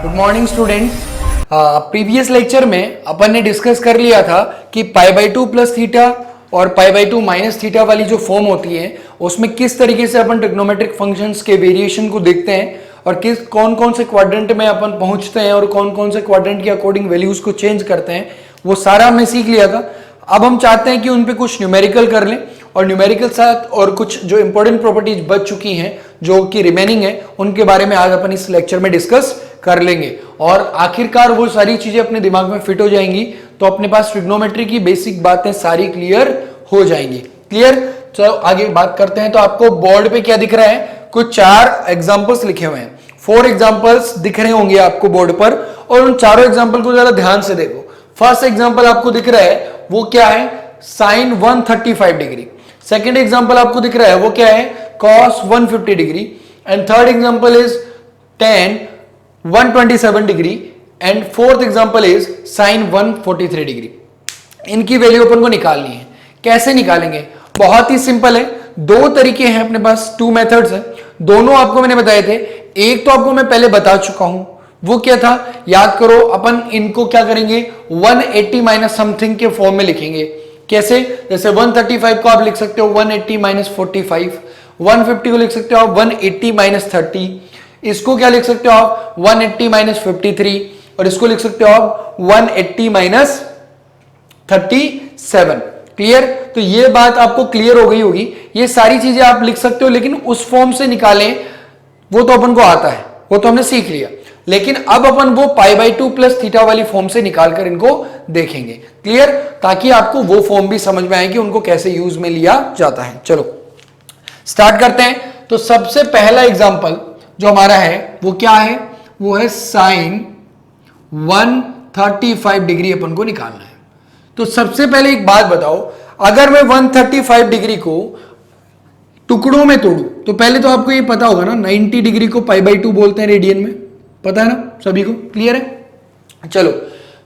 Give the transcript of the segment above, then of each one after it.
Good morning students. Previous lecture में अपन ने डिस्कस कर लिया था कि pi by two plus theta और pi by two minus theta वाली जो फॉर्म होती है उसमें किस तरीके से अपन ट्रिग्नोमेट्रिक फंक्शंस के वेरिएशन को देखते हैं और किस कौन कौन से क्वाड्रेंट में अपन पहुंचते हैं और कौन कौन से क्वाड्रेंट के अकॉर्डिंग वैल्यूज को चेंज करते हैं, वो सारा हमने सीख लिया था। अब हम चाहते हैं कि उन पे कुछ न्यूमेरिकल कर लें और न्यूमेरिकल साथ और कुछ जो इंपॉर्टेंट प्रॉपर्टीज बच चुकी हैं जो कि रिमेनिंग है उनके बारे में आज अपन इस लेक्चर में डिस्कस कर लेंगे और आखिरकार वो सारी चीजें अपने दिमाग में फिट हो जाएंगी तो अपने पास ट्रिग्नोमेट्री की बेसिक बातें सारी क्लियर हो जाएंगी। क्लियर? चलो आगे बात करते हैं। तो आपको बोर्ड पे क्या दिख रहा है? कुछ 4 एग्जांपल्स लिखे हुए हैं, 4 एग्जांपल्स दिख रहे होंगे आपको बोर्ड पर और उन चारों एग्जांपल को जरा ध्यान से देखो। फर्स्ट एग्जांपल आपको दिख रहा है वो क्या है? Sign 135 degree. सेकेंड एग्जांपल आपको दिख रहा है वो क्या है? Cos 150 degree. And third example is tan 127 degree and fourth example is sine 143 degree. इनकी वैल्यू अपन को निकालनी है। कैसे निकालेंगे? बहुत ही सिंपल है। 2 तरीके हैं अपने पास, 2 मेथड्स हैं। दोनों आपको मैंने बताए थे। एक तो आपको मैं पहले बता चुका हूं, वो क्या था याद करो। अपन इनको क्या करेंगे? 180 माइनस समथिंग के फॉर्म में लिखेंगे। कैसे? जैसे 135 को आप लिख सकते हो 180 माइनस 45, 150 को लिख सकते हो आप 180 माइनस 30, इसको क्या लिख सकते हो आप 180 माइनस 53 और इसको लिख सकते हो आप 180 माइनस 37। क्लियर? तो ये बात आपको क्लियर हो गई होगी। ये सारी चीजें आप लिख सकते हो लेकिन उस फॉर्म से निकालें वो तो अपन को आता है, वो तो हमने सीख लिया। लेकिन अब अपन वो पाई बाई टू प्लस थीटा वाली फॉर्म से निकालकर इनको देखेंगे। क्लियर? ताकि आपको वो फॉर्म भी समझ में आए कि उनको कैसे यूज में लिया जाता है। चलो स्टार्ट करते हैं। तो सबसे पहला एग्जांपल जो हमारा है वो क्या है? वो है साइन 135 डिग्री अपन को निकालना है। तो सबसे पहले एक बात बताओ, अगर मैं 135 डिग्री को टुकड़ों में तोड़ू तो पहले तो आपको ये पता होगा ना 90 डिग्री को पाई बाई टू बोलते हैं रेडियन में, पता है ना सभी को? क्लियर है? चलो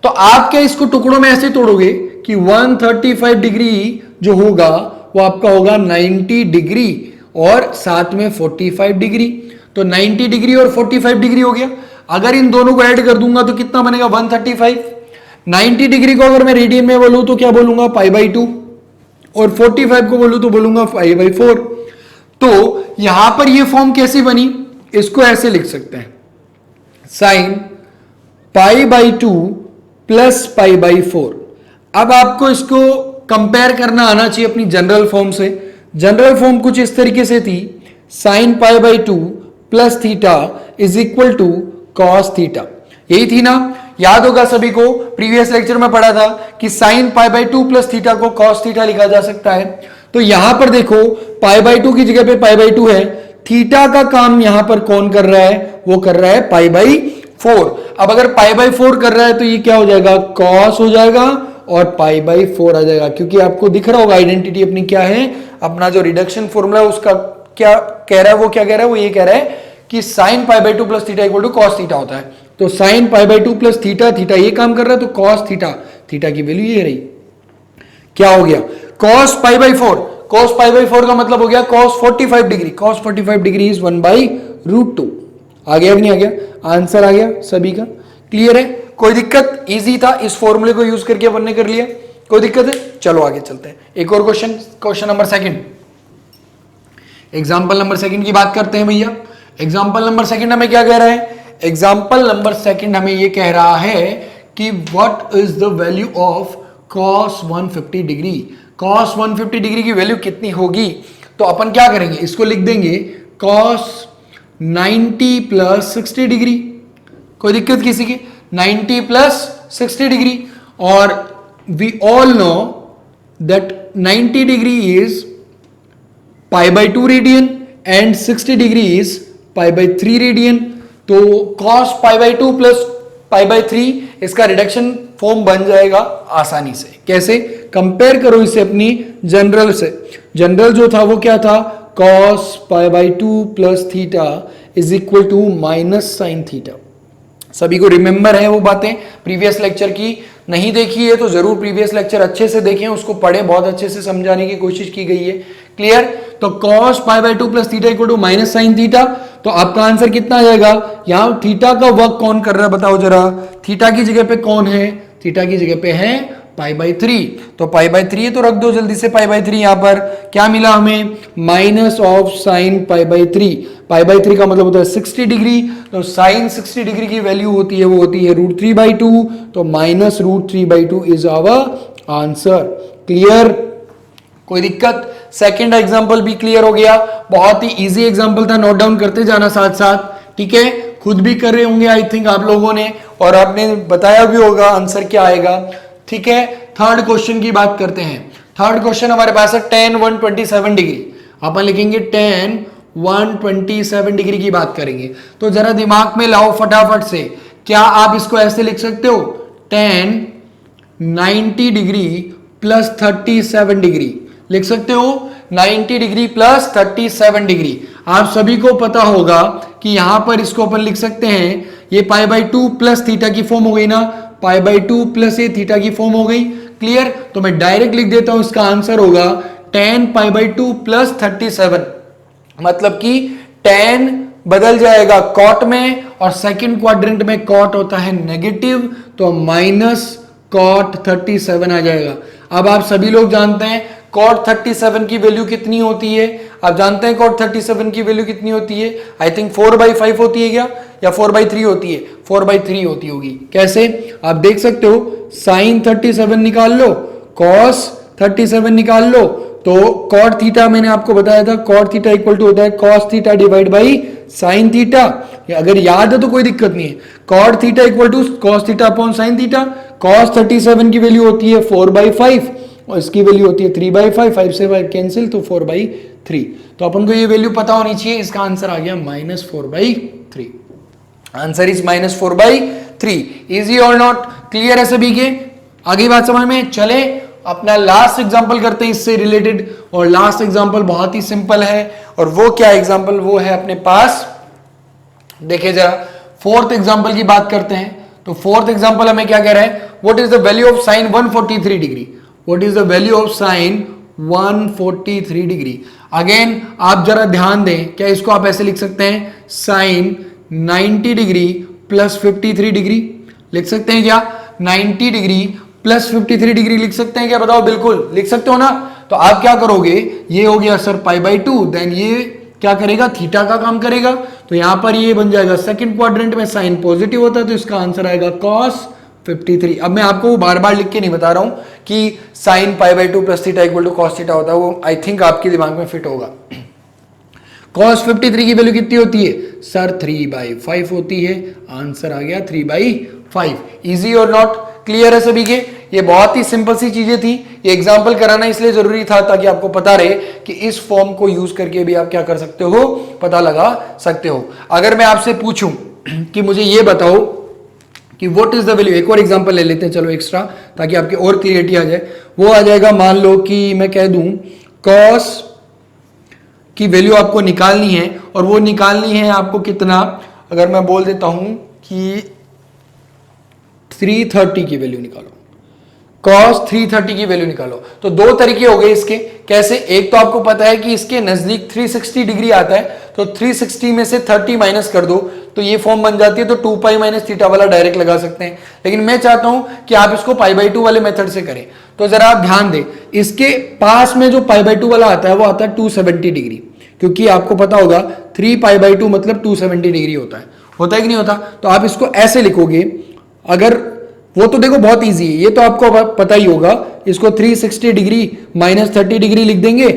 तो आप क्या इसको टुकड़ों में ऐसे तोड़ोगे कि 135 डिग्री जो होगा वो आपका होगा 90 डिग्री और साथ में 45 डिग्री। तो 90 डिग्री और 45 डिग्री हो गया। अगर इन दोनों को ऐड कर दूंगा तो कितना बनेगा? 135। 90 डिग्री को अगर मैं रेडियन में बोलूं तो क्या बोलूंगा? पाई बाई टू। और 45 को बोलूं तो बोलूंगा पाई बाई 4। तो यहां पर ये फॉर्म कैसी बनी? इसको ऐसे लिख सकते हैं, sine pi by two plus pi by 4। अब आपको इसको कंपेयर करना आना चाहिए अपनी जनरल फॉर्म से। जनरल फॉर्म कुछ इस तरीके से थी, sine pi by two plus theta is equal to cos theta. यही थी ना? याद होगा सभी को, प्रीवियस लेक्चर में पढ़ा था कि sine pi by two plus theta को कॉस थीटा लिखा जा सकता है। तो यहां पर देखो पाई बाई टू की जगह पे पाई बाई टू है, थीटा का काम यहां पर कौन कर रहा है? वो कर रहा है पाई बाई 4। अब अगर पाई बाई 4 कर रहा है तो ये क्या हो जाएगा? कॉस हो जाएगा और पाई बाई 4 आ जाएगा। क्योंकि आपको दिख रहा होगा आइडेंटिटी अपनी क्या है, अपना जो रिडक्शन फॉर्मूला है उसका क्या कह रहा है? वो क्या कह रहा है? वो ये कह रहा है कि sine pi by two plus theta equal to cos theta होता है। तो sine pi by two plus theta, theta ये काम कर रहा है तो कॉस थीटा, थीटा की वैल्यू ये रही। क्या हो गया? Cos pi by 4। Cos pi by 4 का मतलब हो गया cos 45 degree. Cos 45 degree is 1 by root 2। आ गया कि नहीं आ गया? आंसर आ गया सभी का? क्लियर है? कोई दिक्कत? इजी था, इस फॉर्मूले को यूज करके अपन ने कर लिया। कोई दिक्कत है? चलो आगे चलते हैं। एक और question, question number 2। Example number 2 की बात करते हैं भैया। एग्जाम्पल नंबर 2 हमें क्या कह रहा है? एग्जाम्पल नंबर 2 हमें ये कह रहा है कि what is the value of cos 150 degree. cos 150 degree की वैल्यू कितनी होगी? तो अपन क्या करेंगे? इसको लिख देंगे cos 90 प्लस 60 डिग्री। कोई दिक्कत किसी की? 90 प्लस 60 डिग्री। और we all know that 90 degree is pi by 2 radian and 60 degree is pi by 3 radian. तो cos pi by 2 plus pi by 3 इसका रिडक्शन फॉर्म बन जाएगा आसानी से। कैसे? कंपेयर करो इसे अपनी जनरल से। जनरल जो था वो क्या था? cos pi by 2 plus theta is equal to minus sine theta. सभी को रिमेंबर है वो बातें? प्रीवियस लेक्चर की नहीं देखी है तो जरूर प्रीवियस लेक्चर अच्छे से देखें, उसको पढ़ें, बहुत अच्छे से समझाने की कोशिश की गई है। क्लियर? तो cos pi by 2 plus theta equal to minus sine theta. तो आपका आंसर कितना आ जाएगा? यहां थीटा का वर्क कौन कर रहा है बताओ जरा। थीटा की जगह पे कौन है? थीटा की जगह पे है π/3। तो π/3 तो रख दो जल्दी से π/3। यहां पर क्या मिला हमें? Minus of sine π/3। π/3 का मतलब होता है 60 डिग्री। तो साइन 60 डिग्री की वैल्यू होती है वो होती है √3/2। तो minus √3/2 is our answer. Clear? कोई दिक्कत? सेकेंड एग्जाम्पल भी क्लियर हो गया। बहुत ही इजी एग्जाम्पल था, नोट डाउन करते जाना साथ साथ। ठीक है, खुद भी कर रहे होंगे आई थिंक आप लोगों ने, और आपने बताया भी होगा आंसर क्या आएगा। ठीक है, थर्ड क्वेश्चन की बात करते हैं। थर्ड क्वेश्चन हमारे पास है tan 127 डिग्री। अपन लिखेंगे tan 127 डिग्री की बात करेंगे। तो जरा दिमाग में लाओ फटाफट से, क्या आप इसको ऐसे लिख सकते हो? tan 90 डिग्री प्लस 37 डिग्री लिख सकते हो। 90 डिग्री प्लस 37 डिग्री। आप सभी को पता होगा कि यहां पर इसको अपन लिख सकते हैं, ये π/2 प्लस थीटा की फॉर्म हो गई ना, π/2 प्लस ये थीटा की फॉर्म हो गई। क्लियर? तो मैं डायरेक्ट लिख देता हूं, इसका आंसर होगा tan π/2 प्लस 37। मतलब कि tan बदल जाएगा कॉट में, और सेकंड क्वाड्रेंट में कॉट होता है नेगेटिव, तो माइनस कॉट 37 आ जाएगा। अब आप सभी लोग जानते हैं कॉट 37 की वैल्यू कितनी होती है? आप जानते हैं कॉट 37 की वैल्यू कितनी होती है? आई थिंक 4/5 होती है क्या, या 4/3 होती है? 4/3 होती होगी। कैसे? आप देख सकते हो, साइन 37 निकाल लो, कॉस 37 निकाल लो। तो कॉट थीटा मैंने आपको बताया था, कॉट थीटा इक्वल टू होता है cos theta divide by sine theta. अगर याद है तो कोई दिक्कत नहीं है। Cot theta equal to cos theta upon sine theta. Cos 37 की वैल्यू होती है 4/5 और इसकी वैल्यू होती है 3/5। 5 से 5 कैंसिल, तो 4/3। तो अपन को ये वैल्यू पता होनी चाहिए। इसका आंसर आ गया -4/3। Answer is -4/3। इजी और नॉट? क्लियर है सभी के? आगे बात समझ में? चले अपना लास्ट एग्जांपल करते हैं इससे रिलेटेड। और लास्ट एग्जांपल बहुत ही सिंपल है, और वो क्या एग्जांपल? वो है अपने पास, देखिए जरा, फोर्थ एग्जांपल की बात करते हैं। तो फोर्थ एग्जांपल हमें क्या कह रहा है? What is the value of sine 143 degree? What is the value of sine 143 degree? Again आप जरा ध्यान दें, क्या इसको आप ऐसे लिख सकते हैं? साइन 90 डिग्री प्लस 53 डिग्री लिख सकते हैं क्या? 90 डिग्री प्लस 53 डिग्री लिख सकते हैं क्या? बताओ। बिल्कुल लिख सकते हो ना। तो आप क्या करोगे? ये हो गया सर π/2, देन ये क्या करेगा? थीटा का काम करेगा। तो यहां पर ये बन जाएगा, सेकंड क्वाड्रेंट में साइन पॉजिटिव होता है, तो इसका आंसर आएगा cos 53। अब मैं आपको बार बार लिख के नहीं बता रहा हूं कि sine π/2 plus theta equal to cos theta होता है, वो आई थिंक आपके दिमाग में फिट होगा। cos 53 की वैल्यू कितनी होती है सर? 3/5 होती है। आंसर आ गया 3/5। इजी और नॉट? क्लियर है सभी के? ये बहुत ही सिंपल सी चीजें थी। ये एग्जांपल कराना इसलिए जरूरी था ताकि आपको पता रहे कि इस फॉर्म को यूज करके भी आप क्या कर सकते हो, पता लगा सकते हो। अगर मैं आपसे पूछूं कि मुझे ये बताओ कि व्हाट इज द वैल्यू, एक और एग्जांपल ले लेते हैं चलो एक्स्ट्रा, ताकि आपकी और क्लियरिटी आ जाए। वो आ जाएगा, मान लो कि मैं कह दूं cos की वैल्यू आपको निकालनी है, और वो निकालनी है आपको कितना? अगर मैं बोल देता हूं कि 330 की वैल्यू निकालो, cos 330 की वैल्यू निकालो। तो दो तरीके हो गए इसके। कैसे? एक तो आपको पता है कि इसके नजदीक 360 डिग्री आता है, तो 360 में से 30 माइनस कर दो तो ये फॉर्म बन जाती है। तो 2π माइनस थीटा वाला डायरेक्ट लगा सकते हैं, लेकिन मैं चाहता हूं कि आप इसको π/2 वाले मेथड से करें। तो जरा आप ध्यान दें, इसके पास में जो π/2 वाला आता है वो आता है 270 डिग्री, क्योंकि आपको पता होगा 3π/2 मतलब 270 डिग्री होता है कि नहीं होता? तो आप इसको ऐसे लिखोगे। अगर वो तो देखो बहुत इजी है, ये तो आपको पता ही होगा। इसको 360 डिग्री माइनस 30 डिग्री लिख देंगे।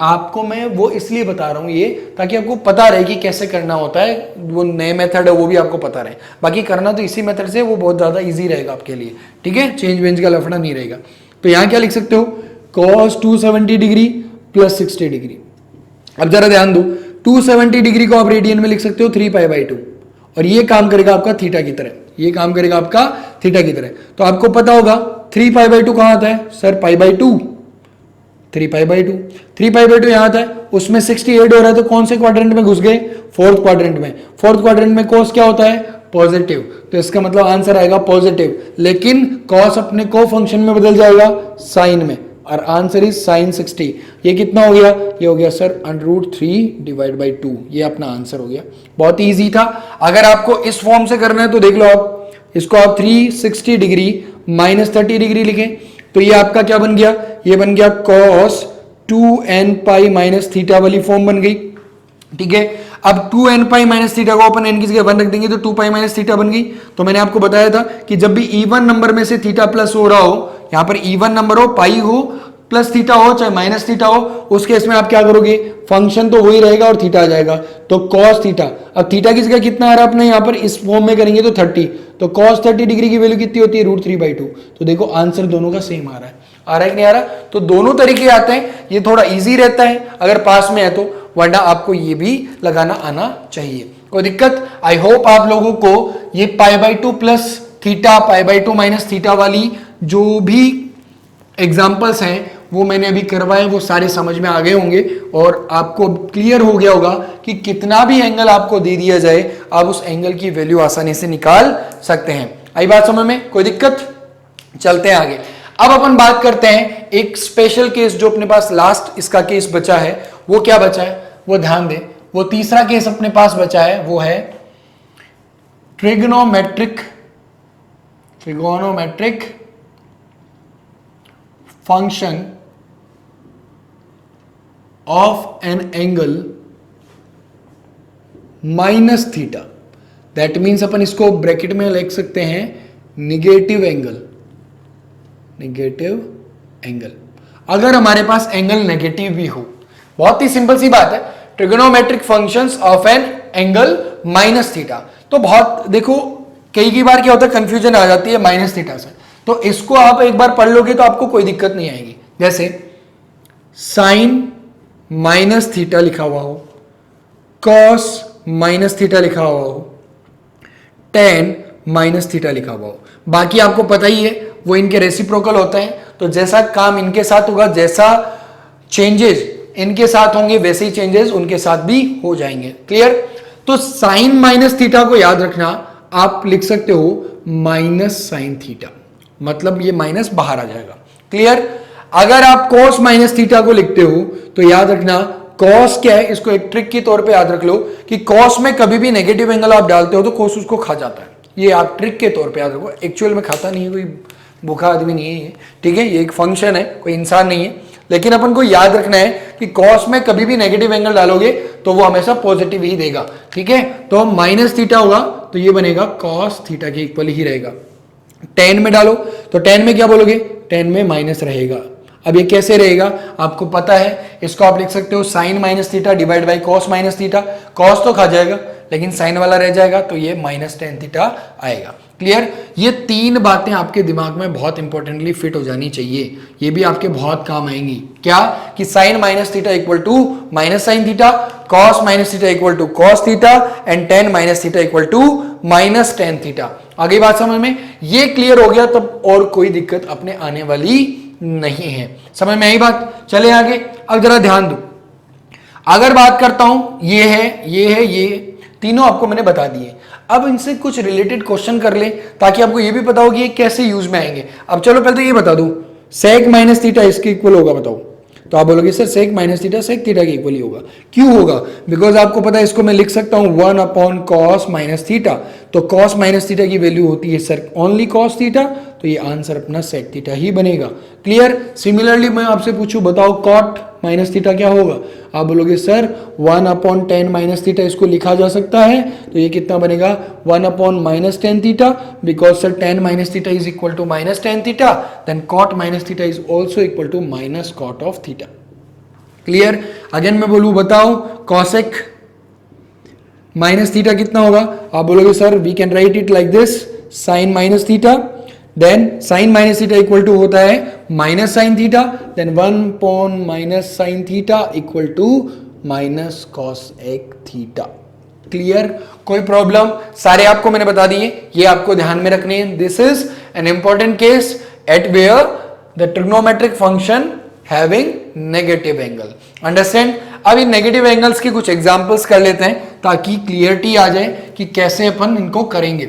आपको मैं वो इसलिए बता रहा हूं ये, ताकि आपको पता रहे कि कैसे करना होता है। वो नए मेथड है वो भी आपको पता रहे, बाकी करना तो इसी मेथड से, वो बहुत ज्यादा इजी रहेगा आपके लिए। ठीक है, चेंज वेंज का लफड़ा नहीं रहेगा। तो यहां क्या लिख सकते हो? cos 270 degree plus 60 degree. अब जरा ध्यान दो, 270 डिग्री को आप रेडियन में लिख सकते हो 3π/2, और ये काम करेगा आपका थीटा की तरह, ये काम करेगा आपका थीटा की तरह। तो आपको पता होगा 3π/2 कहां आता है सर? π/2, 3π/2, 3π/2 यहां आता है, उसमें 60 ऐड हो रहा है, तो कौन से क्वाड्रेंट में घुस गए? फोर्थ क्वाड्रेंट में। फोर्थ क्वाड्रेंट में cos क्या होता है? पॉजिटिव, तो इसका मतलब आंसर आएगा पॉजिटिव। लेकिन cos अपने को फंक्शन में बदल जाएगा साइन में, और आंसर इज sin 60। ये कितना हो गया? ये हो गया सर √3 डिवाइड बाई 2। ये अपना आंसर हो गया। बहुत ईजी था। अगर आपको इस फॉर्म से करना है तो देख लो, आप इसको आप 360 डिग्री माइनस 30 डिग्री लिखें तो ये आपका क्या बन गया? ये बन गया cos 2n pi minus theta वाली फॉर्म बन गई। ठीक है, अब 2n पाई माइनस थीटा को अपन n की जगह 1 रख देंगे तो 2 पाई माइनस थीटा बन गई। तो मैंने आपको बताया था कि जब भी इवन नंबर में से थीटा प्लस हो रहा हो, यहां पर इवन नंबर हो, पाई हो प्लस थीटा हो चाहे माइनस थीटा हो, उस केस में आप क्या करोगे? फंक्शन तो वही रहेगा और थीटा आ जाएगा तो cos थीटा। अब थीटा की जगह कितना आ रहा है अपने यहां पर, इस फॉर्म में करेंगे तो 30, तो cos 30 डिग्री की वैल्यू कितनी होती है? √3/2। तो देखो आंसर दोनों का सेम आ रहा है कि नहीं आ रहा? तो दोनों तरीके आते हैं, ये थोड़ा इजी रहता है अगर पास में है तो, वरना आपको ये भी लगाना आना चाहिए। कोई दिक्कत? आई होप आप लोगों को ये π/2 प्लस थीटा, π/2 माइनस थीटा वाली जो भी एग्जाम्पल्स हैं वो मैंने अभी करवाए, वो सारे समझ में आ गए होंगे और आपको क्लियर हो गया होगा कि कितना भी एंगल आपको दे दिया जाए, आप उस एंगल की वैल्यू आसानी से निकाल सकते हैं। आई बात समझ में? कोई दिक्कत? चलते हैं आगे। अब अपन बात करते हैं एक स्पेशल केस जो अपने पास लास्ट इसका केस बचा है। वो क्या बचा है वो ध्यान दे। वो तीसरा केस अपने पास बचा है, वो है trigonometric function of an angle minus theta. That means अपन इसको ब्रैकेट में लिख सकते हैं निगेटिव एंगल। अगर हमारे पास एंगल नेगेटिव भी हो, बहुत ही सिंपल सी बात है, trigonometric functions of an angle minus theta. तो बहुत देखो कई बार क्या होता है, कंफ्यूजन आ जाती है माइनस थीटा से, तो इसको आप एक बार पढ़ लोगे तो आपको कोई दिक्कत नहीं आएगी। जैसे साइन माइनस थीटा लिखा हुआ हो, कॉस माइनस थीटा लिखा हुआ हो, टेन माइनस थीटा लिखा हुआ हो। बाकी आपको पता ही है वो इनके रेसिप्रोकल होते हैं, तो जैसा काम इनके साथ होगा, जैसा चेंजेस इनके साथ होंगे, वैसे ही चेंजेस उनके साथ भी हो जाएंगे। क्लियर? तो साइन माइनस थीटा को याद रखना, आप लिख सकते हो माइनस साइन थीटा, मतलब ये माइनस बाहर आ जाएगा। क्लियर? अगर आप कॉस माइनस थीटा को लिखते हो तो याद रखना कॉस क्या है, इसको एक ट्रिक के तौर पे याद रख लो कि कॉस में कभी भी नेगेटिव एंगल आप डालते हो तो कॉस उसको खा जाता है। ये आप ट्रिक के तौर पे याद रखो, एक्चुअल में खाता नहीं है, कोई भूखा आदमी नहीं है, ठीक है, ये एक फंक्शन है, कोई इंसान नहीं है। लेकिन अपन को याद रखना है कि कॉस में कभी भी नेगेटिव एंगल डालोगे तो वो हमेशा पॉजिटिव ही देगा। ठीक है, तो माइनस थीटा होगा तो ये बनेगा कॉस थीटा के इक्वल ही रहेगा। टेन में डालो तो टेन में क्या बोलोगे, टेन में माइनस रहेगा। अब ये कैसे रहेगा आपको पता है, इसको आप लिख सकते हो sine minus theta divide by cos minus theta. Cos तो खा जाएगा लेकिन साइन वाला रह जाएगा तो ये माइनस टेन थीटा आएगा। क्लियर? ये तीन बातें आपके दिमाग में बहुत इंपॉर्टेंटली फिट हो जानी चाहिए, ये भी आपके बहुत काम आएंगी। क्या कि sine minus theta equal to minus sine theta, cos minus theta equal to cos theta and tan minus theta equal to minus tan theta. आगे बात समझ में? ये क्लियर हो गया तब और कोई दिक्कत अपने आने वाली नहीं है। समझ में आई बात? चले आगे। अब जरा ध्यान दो, अगर बात करता हूं ये है ये तीनों आपको मैंने बता दिए। अब इनसे कुछ रिलेटेड क्वेश्चन कर ले ताकि आपको ये भी पता हो कि ये कैसे यूज में आएंगे। अब चलो पहले तो ये बता दूं, सेक माइनस थीटा इसके इक्वल होगा, बताओ। तो आप बोलोगे sir sec minus theta sec theta के इक्वल ही होगा। क्यों होगा? बिकॉज आपको पता है इसको मैं लिख सकता हूं 1 अपॉन कॉस माइनस थीटा। तो कॉस माइनस थीटा की वैल्यू होती है सर ओनली कॉस थीटा, तो ये आंसर अपना सेक थीटा ही बनेगा। क्लियर? सिमिलरली मैं आपसे पूछूं बताओ कॉट माइनस थीटा क्या होगा? आप बोलोगे sir 1 upon ten minus theta इसको लिखा जा सकता है, तो ये कितना बनेगा 1 upon minus tan theta, because sir tan minus theta is equal to minus tan theta, then cot minus theta is also equal to minus cot of theta. Clear? Again मैं बोलूं बताओ कॉसेक माइनस थीटा कितना होगा? आप बोलोगे sir we can write it like this, sine minus theta, then sine minus theta equal to होता है minus sine theta, then 1 upon minus sine theta equal to minus cos एक theta. Clear? कोई problem? सारे आपको मैंने बता दिए, ये आपको ध्यान में रखने हैं। This is an important case at where the trigonometric function having negative angle. Understand? अब इन नेगेटिव एंगल्स के कुछ एग्जांपल्स कर लेते हैं ताकि क्लियरिटी आ जाए कि कैसे अपन इनको करेंगे।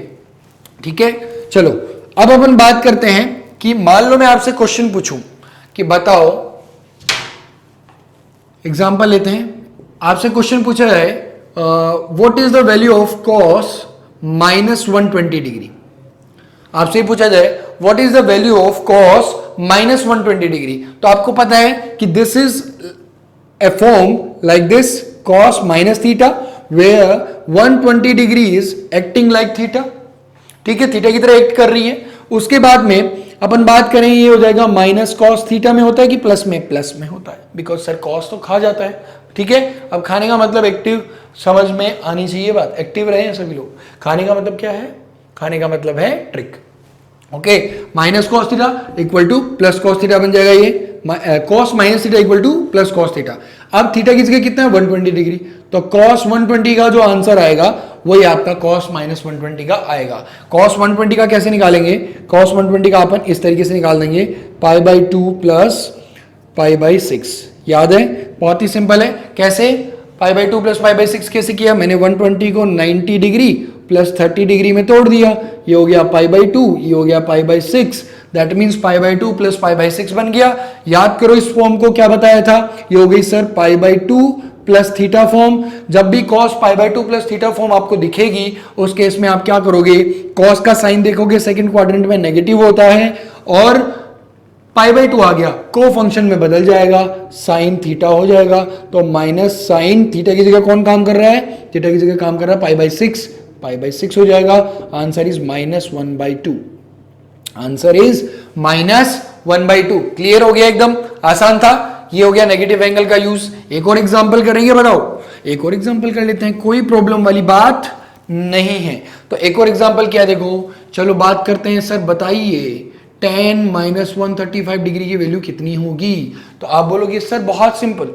ठीक है, चलो अब अपन बात करते हैं कि मान लो मैं आपसे क्वेश्चन पूछूं कि बताओ, एग्जांपल लेते हैं, आपसे क्वेश्चन पूछा है what is the value of cos -120 degree. आपसे ही पूछा जाए what is the value of cos -120 degree, तो आपको पता है कि this is a form like this, cos minus theta where 120 degree is acting like theta. ठीक है, थीटा की तरह एक्ट कर रही है। उसके बाद में अपन बात करें, ये हो जाएगा माइनस कॉस थीटा में होता है कि प्लस में? प्लस में होता है, बिकॉज सर कॉस तो खा जाता है। ठीक है, अब खाने का मतलब एक्टिव, समझ में आनी चाहिए बात, एक्टिव रहे सभी लोग। खाने का मतलब क्या है? खाने का मतलब है trick. Okay, minus cos theta equal two plus cos theta बन जाएगा ये, cos minus theta equal two plus cos theta. अब थीटा की जगह कितना है? 120 डिग्री, तो कॉस 120 का जो आंसर आएगा वही आपका कॉस -120 का आएगा। कॉस 120 का कैसे निकालेंगे? कॉस 120 का अपन इस तरीके से निकाल देंगे, π/2 प्लस π/6। याद है, बहुत ही सिंपल है। कैसे? π/2 प्लस π/6 कैसे किया? मैंने 120 को 90 डिग्री प्लस 30 डिग्री में तोड़ दिया, ये हो गया π/2, ये हो गया π/6, दैट मीन्स π/2 प्लस π/6 बन गया। याद करो इस फॉर्म को क्या बताया था, ये हो गई सर π/2 प्लस थीटा फॉर्म। जब भी cos π/2 प्लस थीटा फॉर्म आपको दिखेगी, उस केस में आप क्या करोगे? cos का साइन देखोगे सेकंड क्वाड्रेंट में नेगेटिव होता है, और π/2 आ गया, को फंक्शन में बदल जाएगा, साइन थीटा हो जाएगा। तो माइनस साइन थीटा की जगह कौन काम कर रहा है? थीटा की जगह काम कर रहा है π/6, π/6 हो जाएगा। Answer is -1/2, answer is -1/2। Clear हो गया, एकदम आसान था। ये हो गया नेगेटिव एंगल का यूज। एक और एग्जांपल करेंगे, बताओ, एक और एग्जांपल कर लेते हैं, कोई प्रॉब्लम वाली बात नहीं है। तो एक और एग्जांपल क्या, देखो चलो बात करते हैं। सर बताइए tan -135 डिग्री की वैल्यू कितनी होगी? तो आप बोलोगे सर बहुत simple,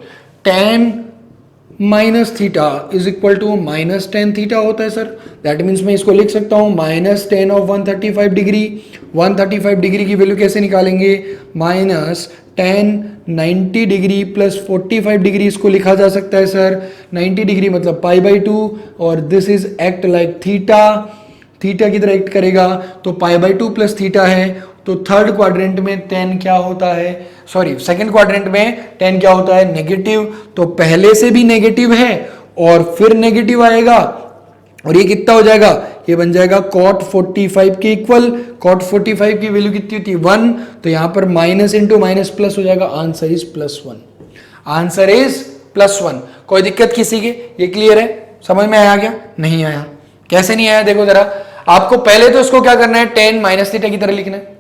tan minus theta is equal to -tan theta होता है सर। दैट मीन्स मैं इसको लिख सकता हूं -tan ऑफ 135 डिग्री। 135 डिग्री की वैल्यू कैसे निकालेंगे? -tan 90 डिग्री प्लस 45 डिग्री, इसको लिखा जा सकता है सर। 90 डिग्री मतलब π/2, और this is act like theta, theta की तरह एक्ट करेगा, तो π/2 प्लस थीटा है। तो थर्ड क्वाड्रेंट में tan क्या होता है? सॉरी, सेकंड क्वाड्रेंट में tan क्या होता है? नेगेटिव। तो पहले से भी नेगेटिव है और फिर नेगेटिव आएगा, और ये कितना हो जाएगा? ये बन जाएगा cot 45 के इक्वल। cot 45 की वैल्यू कितनी होती है? 1, तो यहां पर माइनस इंटू माइनस प्लस हो जाएगा, आंसर इज +1, आंसर इज +1। कोई दिक्कत किसी की? ये क्लियर है? समझ में आया क्या? नहीं आया? कैसे नहीं आया देखो जरा। आपको पहले तो इसको क्या करना है? tan माइनस थीटा की तरह लिखना है,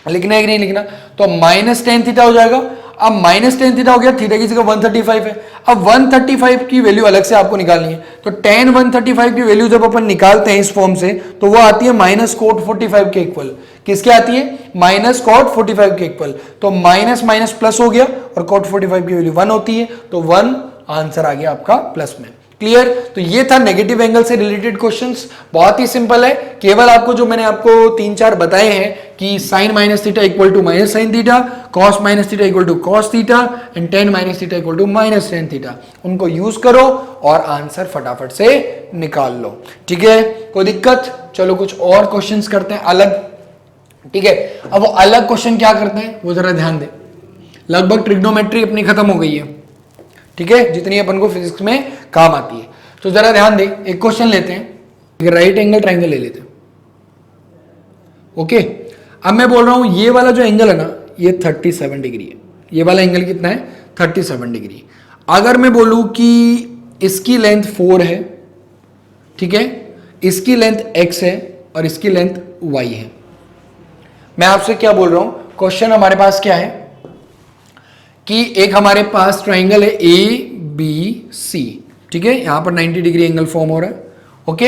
लिखना है कि नहीं लिखना? तो -tan थीटा हो जाएगा। अब -tan थीटा हो गया, थीटा की जगह 135 है। अब 135 की वैल्यू अलग से आपको निकालनी है। तो tan 135 की वैल्यू जब अपन निकालते हैं इस फॉर्म से, तो वो आती है -cot 45 के इक्वल। किसके आती है? -cot 45 के इक्वल। तो माइनस माइनस प्लस हो गया, और cot 45 की वैल्यू 1 होती है, तो 1 आंसर आ गया आपका प्लस में। क्लियर? तो ये था नेगेटिव एंगल से रिलेटेड क्वेश्चंस। बहुत ही सिंपल है, केवल आपको जो मैंने आपको 3-4 बताए हैं कि sine minus theta equal to minus sine theta, cos minus theta equal to cos theta, and tan minus theta equal to minus tan theta, उनको यूज करो और आंसर फटाफट से निकाल लो। ठीक है, कोई दिक्कत? चलो कुछ और क्वेश्चंस करते हैं अलग। ठीक है, अब वो अलग क्वेश्चन क्या करते हैं वो जरा ध्यान दे। लगभग ट्रिग्नोमेट्री अपनी खत्म हो गई है, ठीक है, जितनी अपन को फिजिक्स में काम आती है। तो जरा ध्यान दे, एक क्वेश्चन लेते हैं, एक राइट एंगल ट्राइंगल ले लेते हैं। ओके, अब मैं बोल रहा हूं ये वाला जो एंगल है ना, ये 37 डिग्री है। ये वाला एंगल कितना है? 37 डिग्री। अगर मैं बोलूं कि इसकी लेंथ 4 है, ठीक है, इसकी लेंथ x है और इसकी लेंथ y है। मैं आपसे क्या बोल रहा हूं, क्वेश्चन हमारे पास क्या है कि एक हमारे पास ट्राइंगल है ABC, ठीक है, यहां पर 90 डिग्री एंगल फॉर्म हो रहा है। ओके,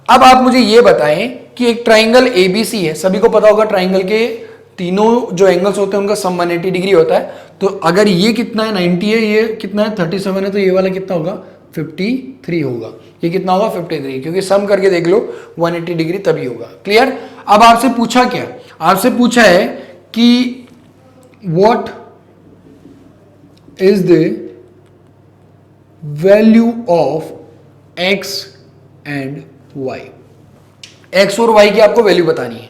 अब आप मुझे ये बताएं कि एक ट्राइंगल ABC है, सभी को पता होगा ट्राइंगल के तीनों जो एंगल्स होते हैं उनका सम 180 डिग्री होता है। तो अगर ये कितना है? 90 है, ये कितना है? 37 है, तो ये वाला कितना होगा? 53 होगा। ये कितना होगा? 53, क्योंकि सम करके देख लो 180 डिग्री तभी होगा। क्लियर? अब आपसे पूछा क्या? आपसे पूछा है कि what is the value of x and y। x और y की आपको वैल्यू बतानी है,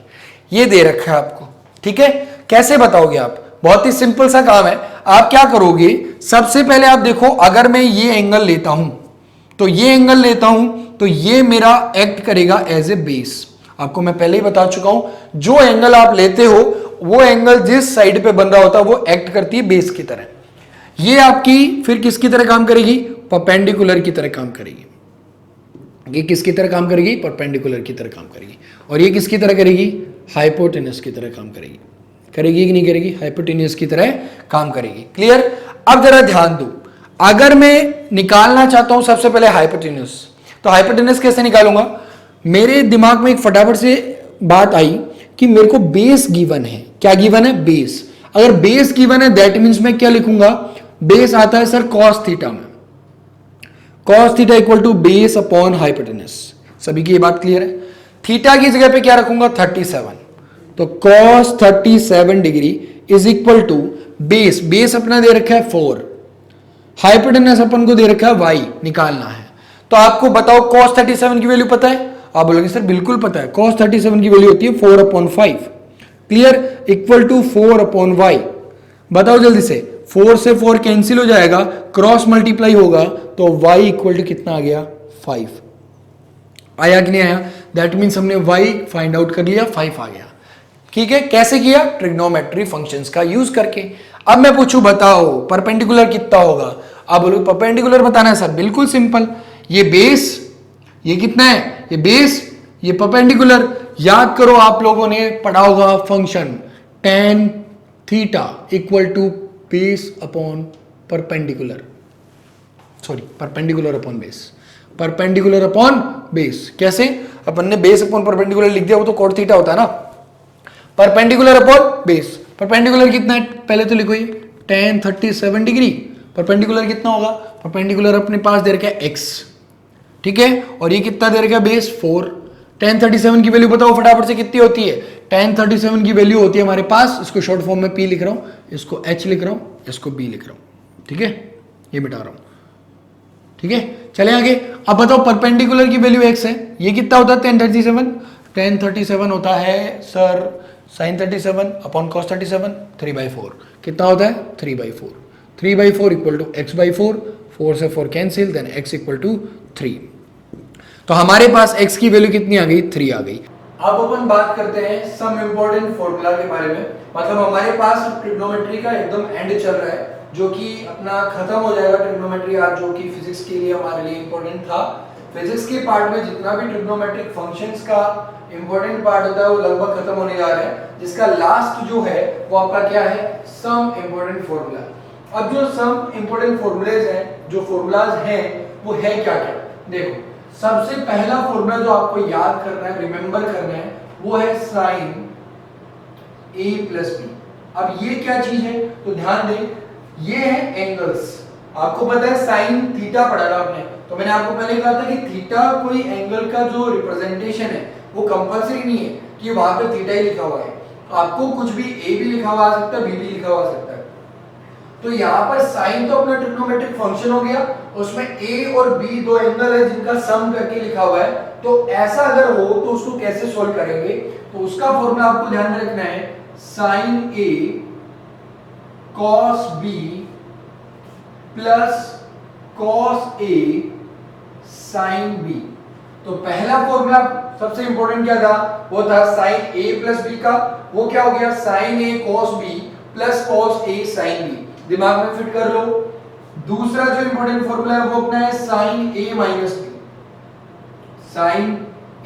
ये दे रखा है आपको। ठीक है, कैसे बताओगे आप? बहुत ही सिंपल सा काम है। आप क्या करोगे, सबसे पहले आप देखो, अगर मैं ये एंगल लेता हूं तो ये एंगल लेता हूं तो ये मेरा एक्ट करेगा एज ए बेस। आपको मैं पहले ही बता चुका हूं, जो एंगल आप लेते हो वो एंगल जिस साइड पे बन रहा होता है वो एक्ट करती है बेस की तरह। ये आपकी फिर किसकी तरह काम करेगी, परपेंडिकुलर की तरह काम करेगी। ये किसकी तरह काम करेगी, परपेंडिकुलर की तरह काम करेगी। और ये किसकी तरह करेगी, हाइपोटेनस की तरह काम करेगी। करेगी कि नहीं करेगी, हाइपोटेनस की तरह काम करेगी। क्लियर। अब जरा ध्यान दो, अगर मैं निकालना चाहता हूं सबसे पहले हाइपोटेनस, तो हाइपोटेनस कैसे निकालूंगा। मेरे दिमाग में एक फटाफट से बात आई कि मेरे को बेस गिवन है। क्या गिवन है, बेस। अगर बेस गिवन है दैट मीन्स मैं क्या लिखूंगा, बेस आता है सर कॉस थीटा में, cos theta equal to base upon hypotenuse. सभी की ये बात क्लियर है। थीटा की जगह पे क्या रखूंगा, 37, तो cos 37 degree is equal to base, base अपना दे रखा है 4, हाइपोटेनस अपन को दे रखा है y, निकालना है। तो आपको बताओ cos 37 की वैल्यू पता है, आप बोलोगे सर बिल्कुल पता है, cos 37 की वैल्यू होती है 4/5। Clear, equal to 4/y। बताओ जल्दी से, 4 से 4 कैंसिल हो जाएगा, क्रॉस मल्टीप्लाई होगा तो y इक्वल टू कितना आ गया, 5। आया कि नहीं आया, दैट मीन्स हमने y फाइंड आउट कर लिया, 5 आ गया। ठीक है, कैसे किया, ट्रिग्नोमेट्री फंक्शंस का यूज करके। अब मैं पूछूं बताओ परपेंडिकुलर कितना होगा, आप बोलो परपेंडिकुलर बताना है सर, बिल्कुल सिंपल, ये बेस, ये कितना है, ये बेस, ये परपेंडिकुलर। याद करो आप लोगों ने पढ़ा होगा function tan theta equal to base upon perpendicular, sorry perpendicular upon base, perpendicular upon base. कैसे, अपन ने बेस अपॉन परपेंडिकुलर लिख दिया, वो तो cot थीटा होता है ना। परपेंडिकुलर अपॉन बेस, परपेंडिकुलर कितना है पहले तो लिखो, ये tan 37 डिग्री, परपेंडिकुलर कितना होगा, परपेंडिकुलर अपने पास दे रखा है x, ठीक है, और ये कितना दे रखा है बेस 4। tan 37 की वैल्यू बताओ फटाफट से कितनी होती है, tan 37 की वैल्यू होती है हमारे पास, इसको शॉर्ट फॉर्म में p लिख रहा हूं, इसको h लिख रहा हूं, इसको b लिख रहा हूं, ठीक है, ये मिटा रहा हूं, ठीक है। चले आगे, अब बताओ परपेंडिकुलर की वैल्यू x है, ये कितना होता है tan 37, tan 37 होता है सर sin 37 अपॉन cos 37, 3/4 कितना होता है, 3/4, 3/4 इक्वल टू x/4, 4 से 4 cancel, then x equal to 3। तो हमारे पास x की वैल्यू कितनी आ गई, 3 आ गई। अब अपन बात करते हैं सम इंपॉर्टेंट फॉर्मूला के बारे में, मतलब हमारे पास ट्रिग्नोमेट्री का एकदम एंड चल रहा है, जो कि अपना खत्म हो जाएगा ट्रिग्नोमेट्री आज, जो कि फिजिक्स के लिए हमारे लिए इंपॉर्टेंट था। फिजिक्स के पार्ट में जितना भी ट्रिग्नोमेट्रिक फंक्शंस का इंपॉर्टेंट पार्ट होता है वो लगभग खत्म होने जा रहा है, जिसका लास्ट जो है वो आपका क्या है, सम इंपॉर्टेंट फॉर्मूला। अब जो सम इंपॉर्टेंट फॉर्मूलेज हैं, जो फॉर्मूलाज हैं वो है क्या क्या, देखो सबसे पहला फॉर्मूला जो आपको याद करना है, रिमेंबर करना है, वो है साइन a प्लस बी। अब ये क्या चीज है, तो ध्यान दें, ये है एंगल्स। आपको पता है साइन थीटा पढ़ा था आपने, तो मैंने आपको पहले कहा था कि थीटा कोई एंगल का जो रिप्रेजेंटेशन है वो कंपलसरी नहीं है कि वहां पे थीटा ही लिखा हुआ है, आपको कुछ भी a भी लिखा हुआ आ सकता है, b भी लिखा हुआ आ सकता है। तो यहाँ पर साइन तो अपना ट्रिग्नोमेट्रिक फंक्शन हो गया, उसमें a और b दो एंगल है जिनका सम करके लिखा हुआ है, तो ऐसा अगर हो तो उसको कैसे सॉल्व करेंगे, तो उसका फॉर्मूला आपको ध्यान में रखना है, sine a cos b plus cos a sin b। तो पहला फॉर्मूला सबसे इंपॉर्टेंट क्या था, वो था sin a प्लस b का, वो क्या हो गया sin a cos b plus cos a sin b, दिमाग में फिट कर लो। दूसरा जो इंपॉर्टेंट फॉर्मूला है वो अपना है sin a minus b, sin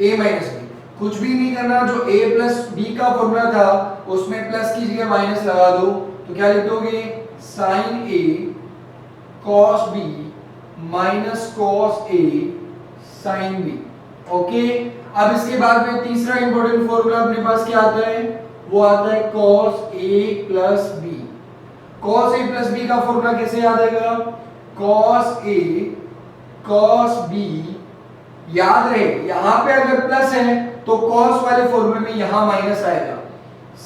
a minus b, कुछ भी नहीं करना, जो a प्लस b का फॉर्मूला था उसमें प्लस की जगह माइनस लगा दो, तो क्या लिख दोगे, sin a cos b minus cos a sin b। Okay, अब इसके बाद में तीसरा इंपॉर्टेंट फॉर्मूला अपने पास क्या आता है, वो आता है cos a plus b। cos a plus b का फॉर्मूला कैसे याद आएगा, cos a cos b, याद रहे यहां पे अगर प्लस है तो cos वाले फॉर्मूले में यहां माइनस आएगा,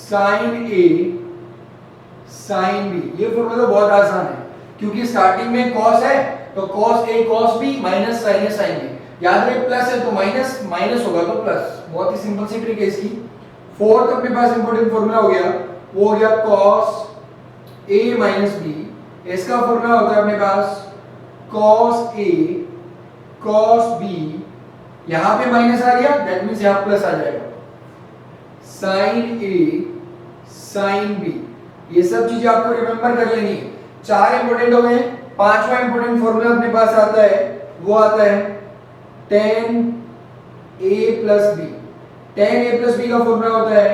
sin a sin b। ये फॉर्मूला तो बहुत आसान है क्योंकि स्टार्टिंग में cos है तो cos a cos b minus sin a sin b, याद रहे प्लस है तो माइनस, माइनस होगा तो प्लस, बहुत ही सिंपल सी ट्रिक है इसकी। फोर्थ अपने पास इंपॉर्टेंट फॉर्मूला हो गया, वो हो गया cos ए माइनस बी, इसका फॉर्मूला होता है अपने पास cos ए cos बी, यहां पे माइनस आ गया दैट मींस यहां प्लस आ जाएगा, sin ए sin बी। ये सब चीजें आपको रिमेंबर कर लेनी है। 4 इंपॉर्टेंट हो गए। 5वां इंपॉर्टेंट फॉर्मूला अपने पास आता है, वो आता है tan a plus B. tan a plus B का फॉर्मूला होता है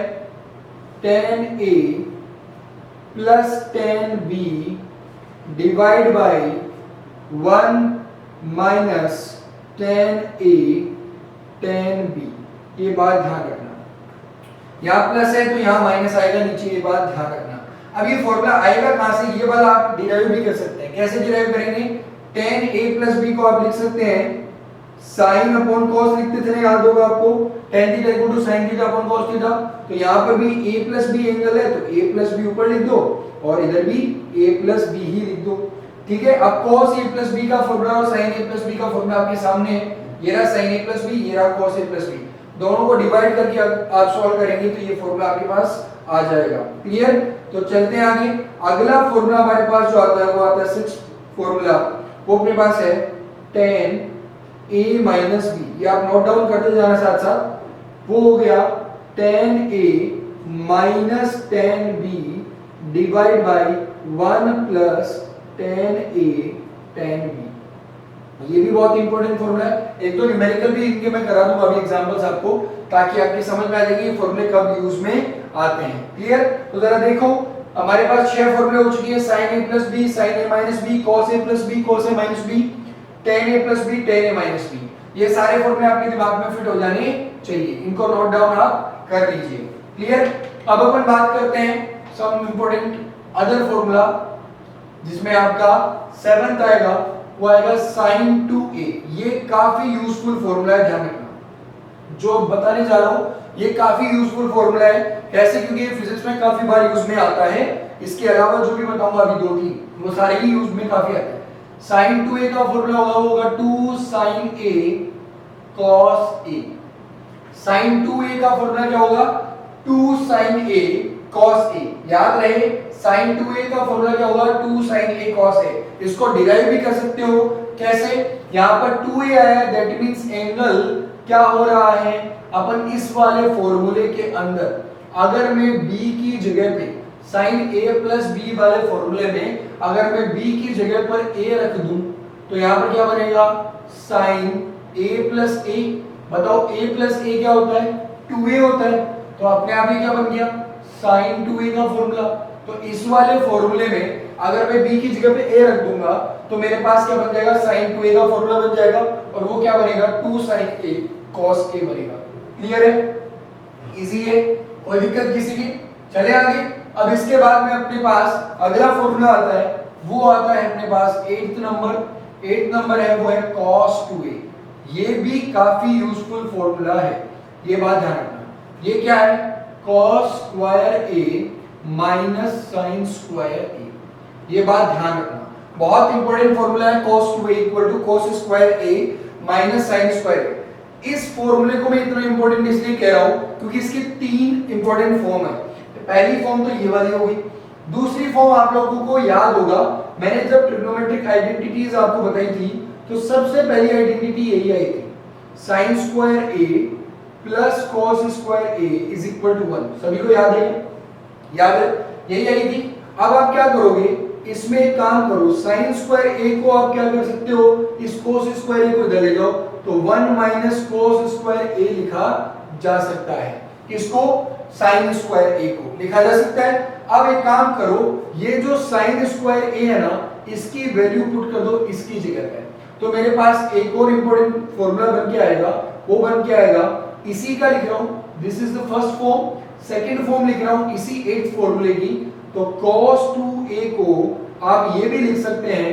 tan a plus tan b divide by 1 minus tan a tan b। ये बात ध्यान रखना, यहाँ प्लस है तो यहाँ माइनस आएगा नीचे, ये बात ध्यान रखना। अब ये फॉर्मूला आएगा कहां से, ये वाला आप डिराइव भी कर सकते हैं। कैसे डिराइव करेंगे, tan a प्लस b को आप लिख सकते हैं sin अपॉन cos, लिखते थे ना, याद होगा आपको, tan theta equal to sin theta upon cos theta. तो यहाँ पर भी a प्लस b एंगल है तो a प्लस b ऊपर लिख दो और इधर भी a प्लस b ही लिख दो, ठीक है। अब cos a प्लस b का फॉर्मूला और sin a प्लस b का फॉर्मूला आपके सामने है, ये रहा sin a प्लस b, ये रहा cos a प्लस b। दोनों को डिवाइड करके आप सॉल्व करेंगे तो ये फॉर्मूला आपके पास आ जाएगा। क्लियर, तो चलते हैं आगे। अगला फॉर्मूला हमारे पास जो आता है वो आता है 6th फॉर्मूला, वो अपने पास है tan a माइनस b। ये आप नोट डाउन करते जाना साथ साथ। वो हो गया tan a minus tan b divide by 1 plus tan a tan b। ये भी बहुत इंपॉर्टेंट फॉर्मूला है। एक तो न्यूमेरिकल भी इनके मैं करा दूंगा अभी एग्जांपल्स आपको, ताकि आपकी समझ में आ जाएगी ये फॉर्मूले कब यूज में आते हैं। क्लियर, तो जरा देखो हमारे पास 6 फॉर्मूले हो चुके हैं, sin a plus b, sin a minus b, cos a plus b, cos a minus b, tan a plus b, tan a minus b। ये सारे फॉर्मूले आपके दिमाग में फिट हो जाने चाहिए, इनको नोट डाउन आप कर लीजिए। क्लियर, अब अपन बात करते हैं सम इंपॉर्टेंट अदर फॉर्मूला, जिसमें आपका 7th आएगा, वो आएगा sin 2a। ये काफी यूजफुल फॉर्मूला है, ध्यान रखना। जो बताने जा रहा हूं ये काफी यूजफुल फॉर्मूला है। कैसे, क्योंकि ये फिजिक्स में काफी बार यूज में आता है। इसके अलावा जो भी बताऊंगा अभी 2-3, वो सारे ही यूज में काफी आते हैं। sin 2a का फॉर्मूला होगा, वो होगा 2 sin a cos a। sin 2a का फॉर्मूला क्या होगा, 2 sin a cos a। याद रहे sin 2a का फॉर्मूला क्या होगा, 2 sin a cos a। इसको डिराइव भी कर सकते हो। कैसे, यहां पर 2a आया है दैट मींस एंगल क्या हो रहा है, अपन इस वाले फॉर्मूले के अंदर अगर मैं b की जगह पे sin a प्लस b वाले फॉर्मूले में अगर मैं b की जगह पर a रख दूं तो यहां पर क्या बनेगा, sin a प्लस a। बताओ a प्लस a क्या होता है, 2a होता है, तो अपने आप ही क्या बन गया, sin 2a का फॉर्मूला। तो इस वाले फॉर्मूले में अगर मैं b की जगह पे a रख दूंगा तो मेरे पास क्या बन जाएगा, sin 2a का फॉर्मूला बन जाएगा और वो क्या बनेगा, 2 sin a cos a बनेगा। क्लियर है, इजी है, कोई दिक्कत किसी की। चले आगे। अब इसके बाद में अपने पास अगला फॉर्मूला आता है, वो आता है अपने पास 8th नंबर है, वो है cos 2a। ये भी काफी यूजफुल फॉर्मूला है, ये बात ध्यान रखना। ये क्या है, cos square a minus sin square a। ये बात ध्यान रखना, बहुत इंपॉर्टेंट फॉर्मूला है। cos 2a equal to cos square a minus sin square a। इस फॉर्मूले को मैं इतना इंपॉर्टेंट इसलिए कह रहा हूं क्योंकि इसकी 3 इंपॉर्टेंट फॉर्म है। पहली फॉर्म तो ये वाली होगी, दूसरी फॉर्म आप लोगों को याद होगा, मैंने जब ट्रिग्नोमेट्रिक आइडेंटिटीज आपको बताई थी तो सबसे पहली आइडेंटिटी यही आई थी, sin square a plus cos square a is equal to 1। सभी को याद है, याद है, यही आई थी। अब आप क्या करोगे, इसमें एक काम करो, sin स्क्वायर a को आप क्या कर सकते हो, इस cos स्क्वायर a को इधर ले जाओ तो 1 माइनस cos स्क्वायर a लिखा जा सकता है। इसको sin स्क्वायर a को लिखा जा सकता है। अब एक काम करो, ये जो sin स्क्वायर a है ना, इसकी वैल्यू पुट कर दो इसकी जगह पे, तो मेरे पास एक और इंपॉर्टेंट फॉर्मूला बन के आएगा, वो बन के आएगा, इसी का लिख रहा हूं, this is the first form. Second form लिख रहा हूं इसी 8th फॉर्मूले की, तो cos 2a को आप ये भी लिख सकते हैं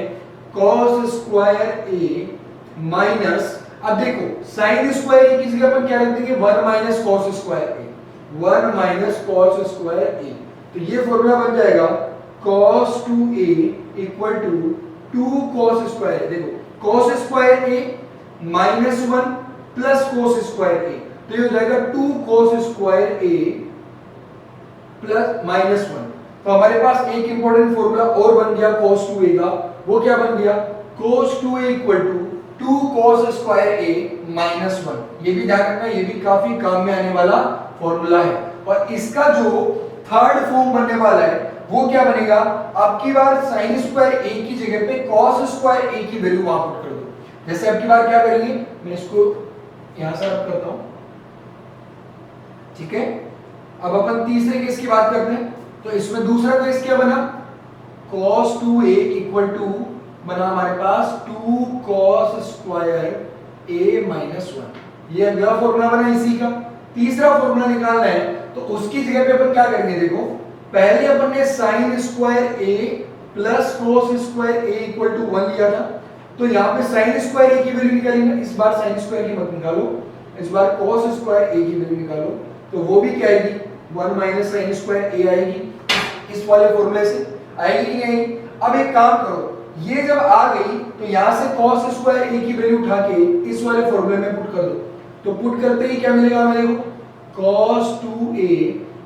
cos स्क्वायर a माइनस, अब देखो sin स्क्वायर a की जगह पर क्या लिख देंगे, 1 minus cos square a, 1 minus cos square a। तो ये फॉर्मूला बन जाएगा cos 2a equal to 2 cos square. देखो cos square a minus 1 plus cos square a, तो ये हो जाएगा 2 cos square a plus minus 1। तो हमारे पास एक इंपॉर्टेंट फॉर्मूला और बन गया cos 2a का। वो क्या बन गया? cos 2a equal to 2 cos square a minus 1। ये भी ध्यान रखना, ये भी काफी काम में आने वाला फॉर्मूला है। और इसका जो थर्ड फॉर्म बनने वाला है वो क्या बनेगा? आपकी बार sin स्क्वायर a की जगह पे cos स्क्वायर a की वैल्यू वहां पुट कर दो। जैसे आपकी बार क्या करेंगे, मैं इसको यहां से रब करता हूं, ठीक है। अब अपन तीसरे केस की बात करते हैं। तो इसमें दूसरा केस क्या बना? cos 2a इक्वल टू बना हमारे पास 2 cos स्क्वायर a माइनस 1। ये अगला फॉर्मूला बना इसी का। तीसरा फॉर्मूला निकालना है तो उसकी जगह पे अपन क्या करेंगे, देखो पहले अपन ने sin square a plus cos square a equal to 1 लिया था। तो यहाँ पे sin स्क्वायर a की वैल्यू निकालेंगे। इस बार sin स्क्वायर की मत निकालो, इस बार cos स्क्वायर a की वैल्यू निकालो। तो वो भी क्या आएगी? 1 माइनस sin स्क्वायर a आएगी। इस वाले फॉर्मूले से आएगी कि नहीं? अब एक काम करो, ये जब आ गई तो यहां से cos स्क्वायर a की वैल्यू उठा के इस वाले फॉर्मूले में पुट कर दो। तो पुट करते ही क्या मिलेगा हमारे को? cos 2a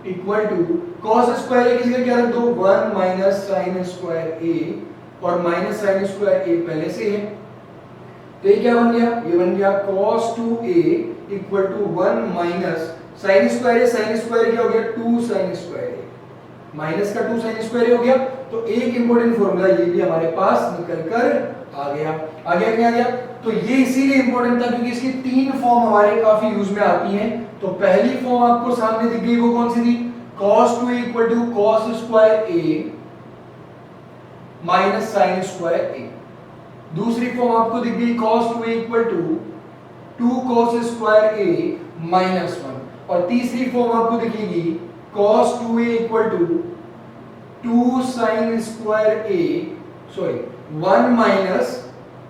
equal to cos square a की जगह क्या रख दो? 1 माइनस sin स्क्वायर a, और माइनस sin स्क्वायर a पहले से है। तो ये क्या बन गया? ये बन गया cos 2a equal to 1 minus sin square a। sin square क्या हो गया? 2 sin स्क्वायर a माइनस का 2 sin स्क्वायर हो गया। तो एक इंपॉर्टेंट फॉर्मूला ये भी हमारे पास निकल कर आ गया। आ गया क्या? आ गया। तो ये इसीलिए इंपॉर्टेंट था क्योंकि इसकी तीन फॉर्म हमारे काफी यूज में आती हैं। तो पहली फॉर्म आपको सामने दिख गई, वो कौन सी थी? cos 2a equal to cos square a minus sin square a। दूसरी फॉर्म आपको दिख गई cos 2a equal to 2 cos square a minus 1। और तीसरी फॉर्म आपको दिखेगी cos 2a equal to 2 sin square a, sorry 1 minus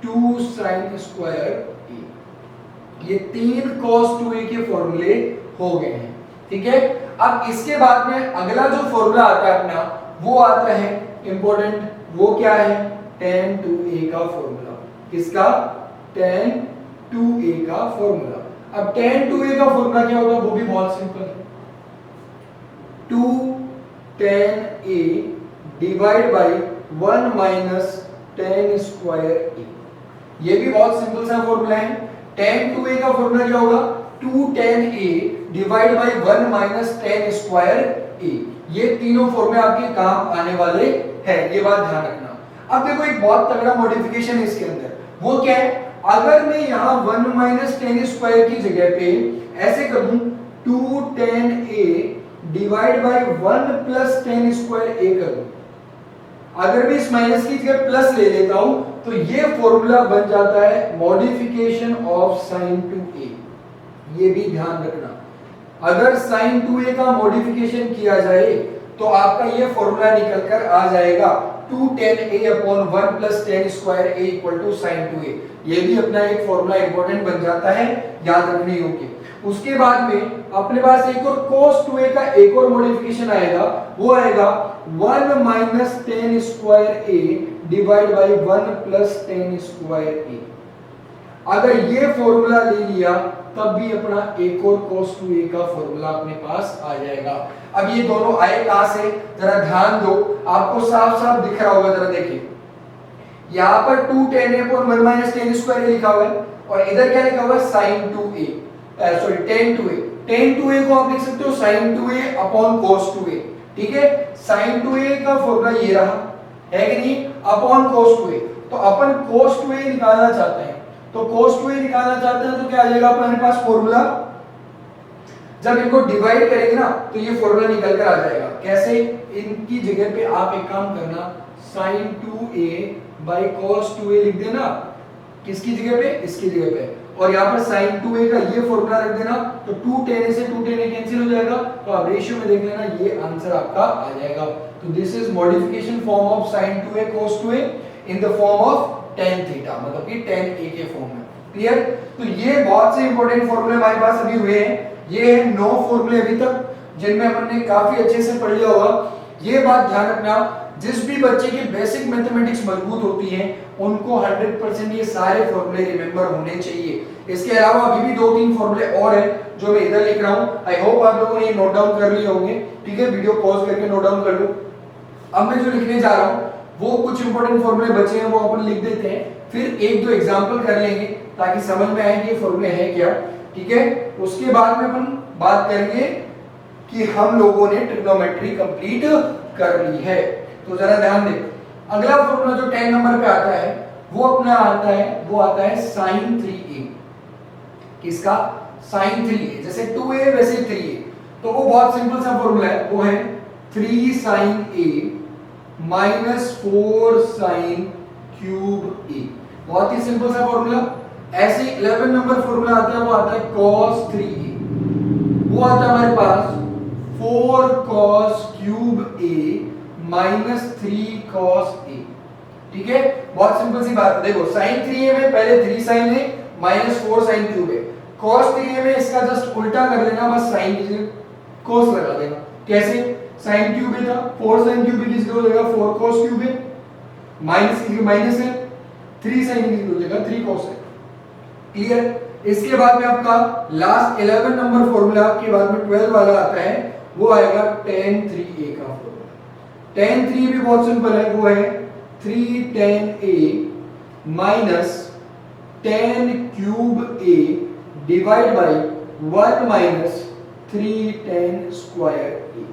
2 sin square a। ये तीन cos 2a के फॉर्मूले हो गए हैं, ठीक है। अब इसके बाद में अगला जो फॉर्मूला आता है अपना, वो आता है इंपॉर्टेंट। वो क्या है? tan 2a का फॉर्मूला। किसका? tan 2a का फॉर्मूला। अब tan 2a का फॉर्मूला क्या होगा? वो भी बहुत सिंपल है, 2 tan a divide by 1 minus tan square a। ये भी बहुत सिंपल सा फॉर्मूला है। tan 2a का फॉर्मूला क्या होगा? 2 tan a divide by 1 minus tan square a। ये तीनों फॉर्मूले आपके काम आने वाले हैं, ये बात ध्यान रखना। अब देखो एक बहुत तगड़ा मॉडिफिकेशन है इसके अंदर। वो क्या है? अगर मैं यहाँ 1 माइनस tan स्क्वायर की जगह पे ऐसे कर दूं 2 tan a divide by 1 plus tan square a कर दूं, अगर मैं इस माइनस की जगह प्लस ले लेता हूं तो ये फॉर्मूला बन जाता है मॉडिफिकेशन ऑफ sin 2a। ये भी ध्यान रखना, अगर sin 2a का मॉडिफिकेशन किया जाए तो आपका ये फॉर्मूला निकल कर आ जाएगा 2 tan a upon 1 plus tan square a equal to sin 2a। ये भी अपना एक फॉर्मूला इंपॉर्टेंट बन जाता है, याद रखने योग्य। उसके बाद में अपने पास एक और cos 2a का एक और मॉडिफिकेशन आएगा। वो आएगा 1 minus tan square a divide by 1 plus tan square a। अगर ये फॉर्मूला ले लिया तब भी अपना एक और cos 2a का फॉर्मूला अपने पास आ जाएगा। अब ये दोनों आए कहां से? जरा ध्यान दो, आपको साफ साफ दिख रहा होगा, जरा देखिए। यहाँ पर 2 tan a upon 1 minus tan square a लिखा हुआ है, और इधर क्या लिखा हुआ है? sin 2a, sorry tan 2a। tan 2a को आप लिख सकते हो sin 2a upon cos 2a, ठीक है। sin 2a का फॉर्मूला ये रहा है कि नहीं, अपॉन cos 2a। तो अपन cos 2a निकालना चाहते हैं, तो cos 2a निकालना चाहते हैं तो क्या आ जाएगा अपने पास फॉर्मूला? जब इनको डिवाइड करेंगे ना तो ये फॉर्मूला निकल कर आ जाएगा। कैसे? इनकी जगह पे आप एक काम करना, sin 2a bye cos 2a लिख देना। किसकी जगह पे? इसकी जगह पे। और यहाँ पर sin 2a का ये फॉर्मूला रख देना, तो 2 tan a से 2 tan a कैंसिल हो जाएगा। तो आप रेशियो में देख लेना, ये आंसर आपका आ जाएगा। तो this is modification form of sin 2a cos 2a in the form of tan theta, मतलब कि tan a के फॉर्म में। क्लियर? तो ये बहुत से इंपॉर्टेंट फॉर्मूले हमारे पास अभी हुए हैं। ये है 9 फॉर्मूले अभी तक, जिनमें अपन ने काफी अच्छे से पढ़ लिया होगा। ये बात ध्यान रखना, जिस भी बच्चे की बेसिक मैथमेटिक्स मजबूत होती है उनको 100% ये सारे फॉर्मूले रिमेंबर होने चाहिए। इसके अलावा अभी भी 2-3 फॉर्मूले और हैं जो मैं इधर लिख रहा हूं। आई होप आप लोगों ने ये नोट डाउन कर लिए होंगे, ठीक है। वीडियो पॉज करके नोट डाउन कर लो। अब मैं जो लिखने जा रहा हूँ वो कुछ इंपॉर्टेंट फॉर्मूले बचे हैं वो अपन लिख देते हैं, फिर एक दो एग्जांपल कर लेंगे ताकि समझ में आए कि ये फॉर्मूले हैं क्या। ठीक है, उसके बाद में अपन बात करेंगे कि हम लोगों ने ट्रिग्नोमेट्री कंप्लीट कर ली है। तो जरा ध्यान दे, अगला फॉर्मूला जो 10 नंबर पे आता है वो अपना आता है sin 3a। किसका? sin 3a। जैसे 2a वैसे 3a, तो वो बहुत सिंपल सा फॉर्मूला है, वो है 3 sin a minus 4 sin cube a। बहुत ही सिंपल सा फॉर्मूला। ऐसे 11 नंबर फॉर्मूला आता है, वो आता है cos 3a, वो आता है हमारे पास 4 cos cube a minus 3 cos a। ठीक है, बहुत सिंपल सी बात है। देखो sin 3a में पहले 3 sin a minus 4 sin cube a, cos 3a में इसका जस्ट उल्टा कर लेना, बस sin की जगह cos लगा देना। कैसे? sin क्यूब a था, 4 sin क्यूब a की जगह हो जाएगा 4 cos क्यूब a, माइनस की माइनस है, 3 sin की जगह हो जाएगा 3 cos है। क्लियर? इसके बाद में आपका लास्ट 11 नंबर फॉर्मूला के बाद में 12 वाला आता है, वो आएगा tan 3a का फॉर्मूला। tan 3 भी बहुत सिंपल है, वो है 3 tan a minus tan cube a divide by 1 minus 3 tan square a।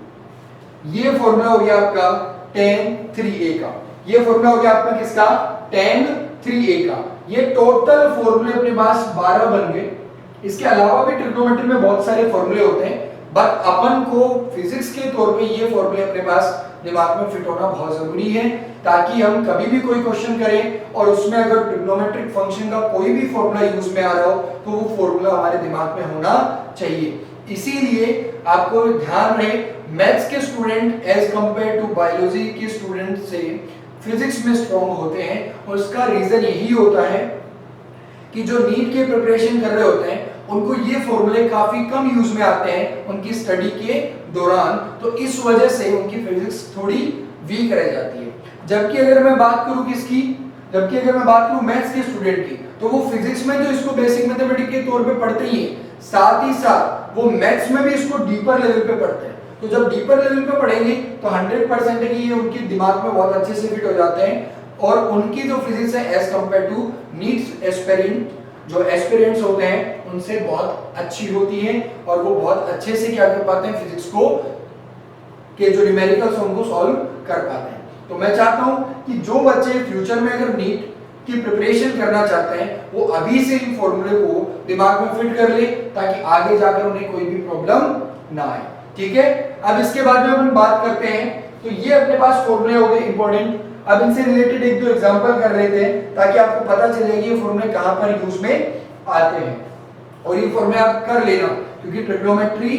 ये फॉर्मूला हो गया आपका tan 3a का। ये फॉर्मूला हो गया आपका किसका? tan 3a का। ये टोटल फॉर्मूले अपने पास 12 बन गए। इसके अलावा भी ट्रिग्नोमेट्री में बहुत सारे फॉर्मूले होते हैं, बट अपन को फिजिक्स के तौर पे ये फॉर्मूले अपने पास दिमाग में फिट होना बहुत जरूरी है, ताकि हम कभी भी कोई क्वेश्चन करें और उसमें अगर ट्रिग्नोमेट्रिक फंक्शन का कोई भी फॉर्मूला यूज में आ रहा हो तो वो फॉर्मूला हमारे दिमाग में होना चाहिए। इसीलिए आपको ध्यान रहे, मैथ्स के student as compare to biology के स्टूडेंट से फिजिक्स में स्ट्रॉन्ग होते हैं, और उसका रीजन यही होता है कि जो नीट के प्रिपरेशन कर रहे होते हैं उनको ये फॉर्मूले काफी कम यूज में आते हैं उनकी स्टडी के दौरान, तो इस वजह से उनकी फिजिक्स थोड़ी वीक रह जाती है। जबकि अगर मैं बात करूं किसकी, जबकि अगर मैं बात करूं मैथ्स के स्टूडेंट की, तो वो फिजिक्स में तो इसको बेसिक मैथमेटिक्स के तौर पे पढ़ते ही हैं, साथ ही साथ वो मैथ्स में भी इसको डीपर लेवल पे पढ़ते हैं। तो जब डीपर लेवल पे पढ़ेंगे तो 100% है कि ये उनके दिमाग में बहुत अच्छे से फिट हो जाते हैं, और उनकी जो फिजिक्स है as compare to NEET aspirant, जो एस्पिरेंट्स होते हैं उनसे बहुत अच्छी होती है, और वो बहुत अच्छे से क्या कर पाते हैं, फिजिक्स को के जो न्यूमेरिकल्स उनको सॉल्व कर पाते हैं। तो मैं चाहता हूं कि जो बच्चे फ्यूचर में अगर नीट की प्रिपरेशन करना चाहते हैं वो अभी से इन फॉर्मूले को दिमाग में फिट कर ले, ताकि आगे जाकर उन्हें कोई भी प्रॉब्लम ना आए। ठीक है, अब इसके बाद में अपन बात करते हैं, तो ये अपने पास फॉर्मूले हो गए इंपॉर्टेंट। अब इनसे रिलेटेड एक दो एग्जांपल कर लेते हैं ताकि आपको पता चले कि ये फॉर्मूले कहां पर यूज में आते हैं, और ये फॉर्मूले आप कर लेना, क्योंकि ट्रिग्नोमेट्री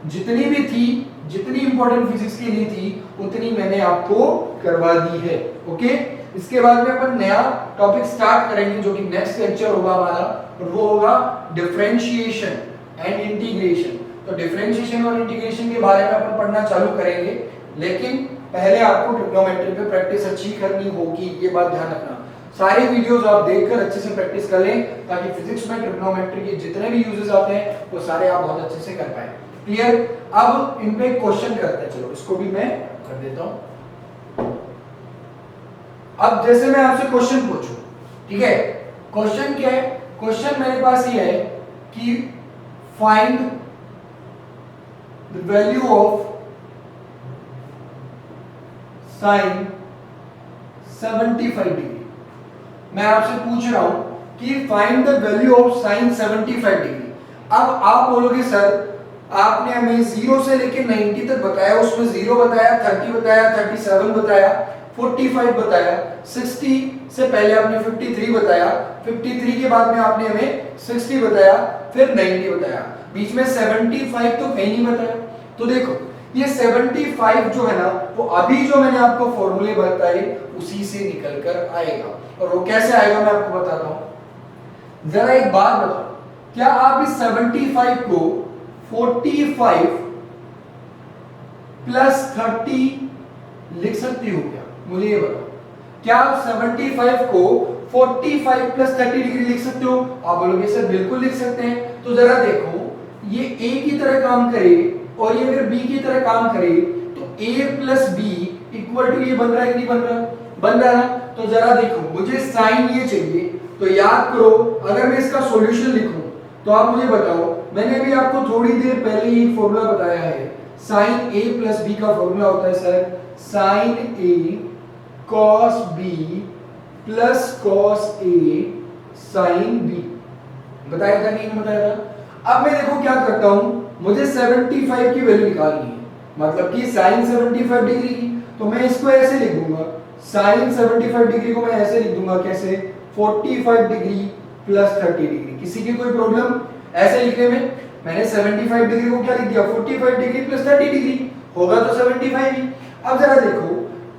जितनी भी थी, जितनी इंपॉर्टेंट फिजिक्स के लिए थी, उतनी मैंने आपको करवा दी है। ओके, इसके बाद में अपन नया टॉपिक स्टार्ट करेंगे जो कि नेक्स्ट लेक्चर होगा हमारा, और वो होगा डिफरेंशिएशन एंड इंटीग्रेशन। तो डिफरेंशिएशन और इंटीग्रेशन के बारे में अपन पढ़ना चालू करेंगे, लेकिन पहले आपको ट्रिग्नोमेट्री पे प्रैक्टिस अच्छी करनी होगी, ये बात ध्यान रखना। सारे वीडियोस आप देखकर अच्छे से प्रैक्टिस कर लें, ताकि फिजिक्स में ट्रिग्नोमेट्री के जितने भी यूजेस आते हैं वो सारे आप बहुत अच्छे से कर पाए। क्लियर? अब इन पे क्वेश्चन करते हैं, चलो इसको भी मैं कर देता हूं। अब जैसे मैं आपसे क्वेश्चन पूछूं, ठीक है, क्वेश्चन क्या है? क्वेश्चन मेरे पास ये है कि find the value of sine 75 degree. मैं आपसे पूछ रहा हूं कि find the value of sine 75 degree. अब आप बोलोगे सर आपने हमें 0 से लेकर 90 तक बताया, उसमें 0 बताया, 30 बताया, 37 बताया, 45 बताया, 60 से पहले आपने 53 बताया, 53 के बाद में आपने हमें 60 बताया, फिर 90 बताया, बीच में 75 तो कहीं नहीं बताया। तो देखो ये 75 जो है ना, वो अभी जो मैंने आपको फॉर्मूले बताए उसी से निकल कर आएगा, और वो कैसे आएगा मैं आपको बताता हूं। जरा एक बात बताओ, क्या आप इस 75 को 45 प्लस 30 लिख सकती हो क्या? मुझे ये बताओ, क्या आप 75 को 45 प्लस 30 डिग्री लिख सकते हो? आप बोलोगे सर बिल्कुल लिख सकते हैं। तो जरा देखो, ये A की तरह काम करे और ये अगर B की तरह काम करे, तो A plus B equal to ये बन रहा है कि नहीं बन रहा, बन रहा है। तो जरा देखो, मुझे साइन ये चाहिए, तो याद करो अगर मैं इसका सॉल्यूशन लिखूं तो आप मुझे बताओ, मैंने भी आपको थोड़ी देर पहले ही फॉर्मूला बताया है, साइन ए प्लस बी का फॉर्मूला होता है sir sign A cos B plus cos A sine B, बताया था कि नहीं बताया था। अब मैं देखो क्या करता हूं, मुझे 75 की वैल्यू निकालनी है, मतलब कि साइन 75 डिग्री की, तो मैं इसको ऐसे लिख दूंगा, साइन 75 डिग्री को मैं ऐसे लिख दूंगा, कैसे 45 डिग्री प्लस 30 डिग्री। किसी की कोई प्रॉब्लम ऐसे लिखने में? मैंने 75 डिग्री को क्या लिख दिया, 45 डिग्री प्लस 30 डिग्री, होगा तो 75 ही। अब जरा देखो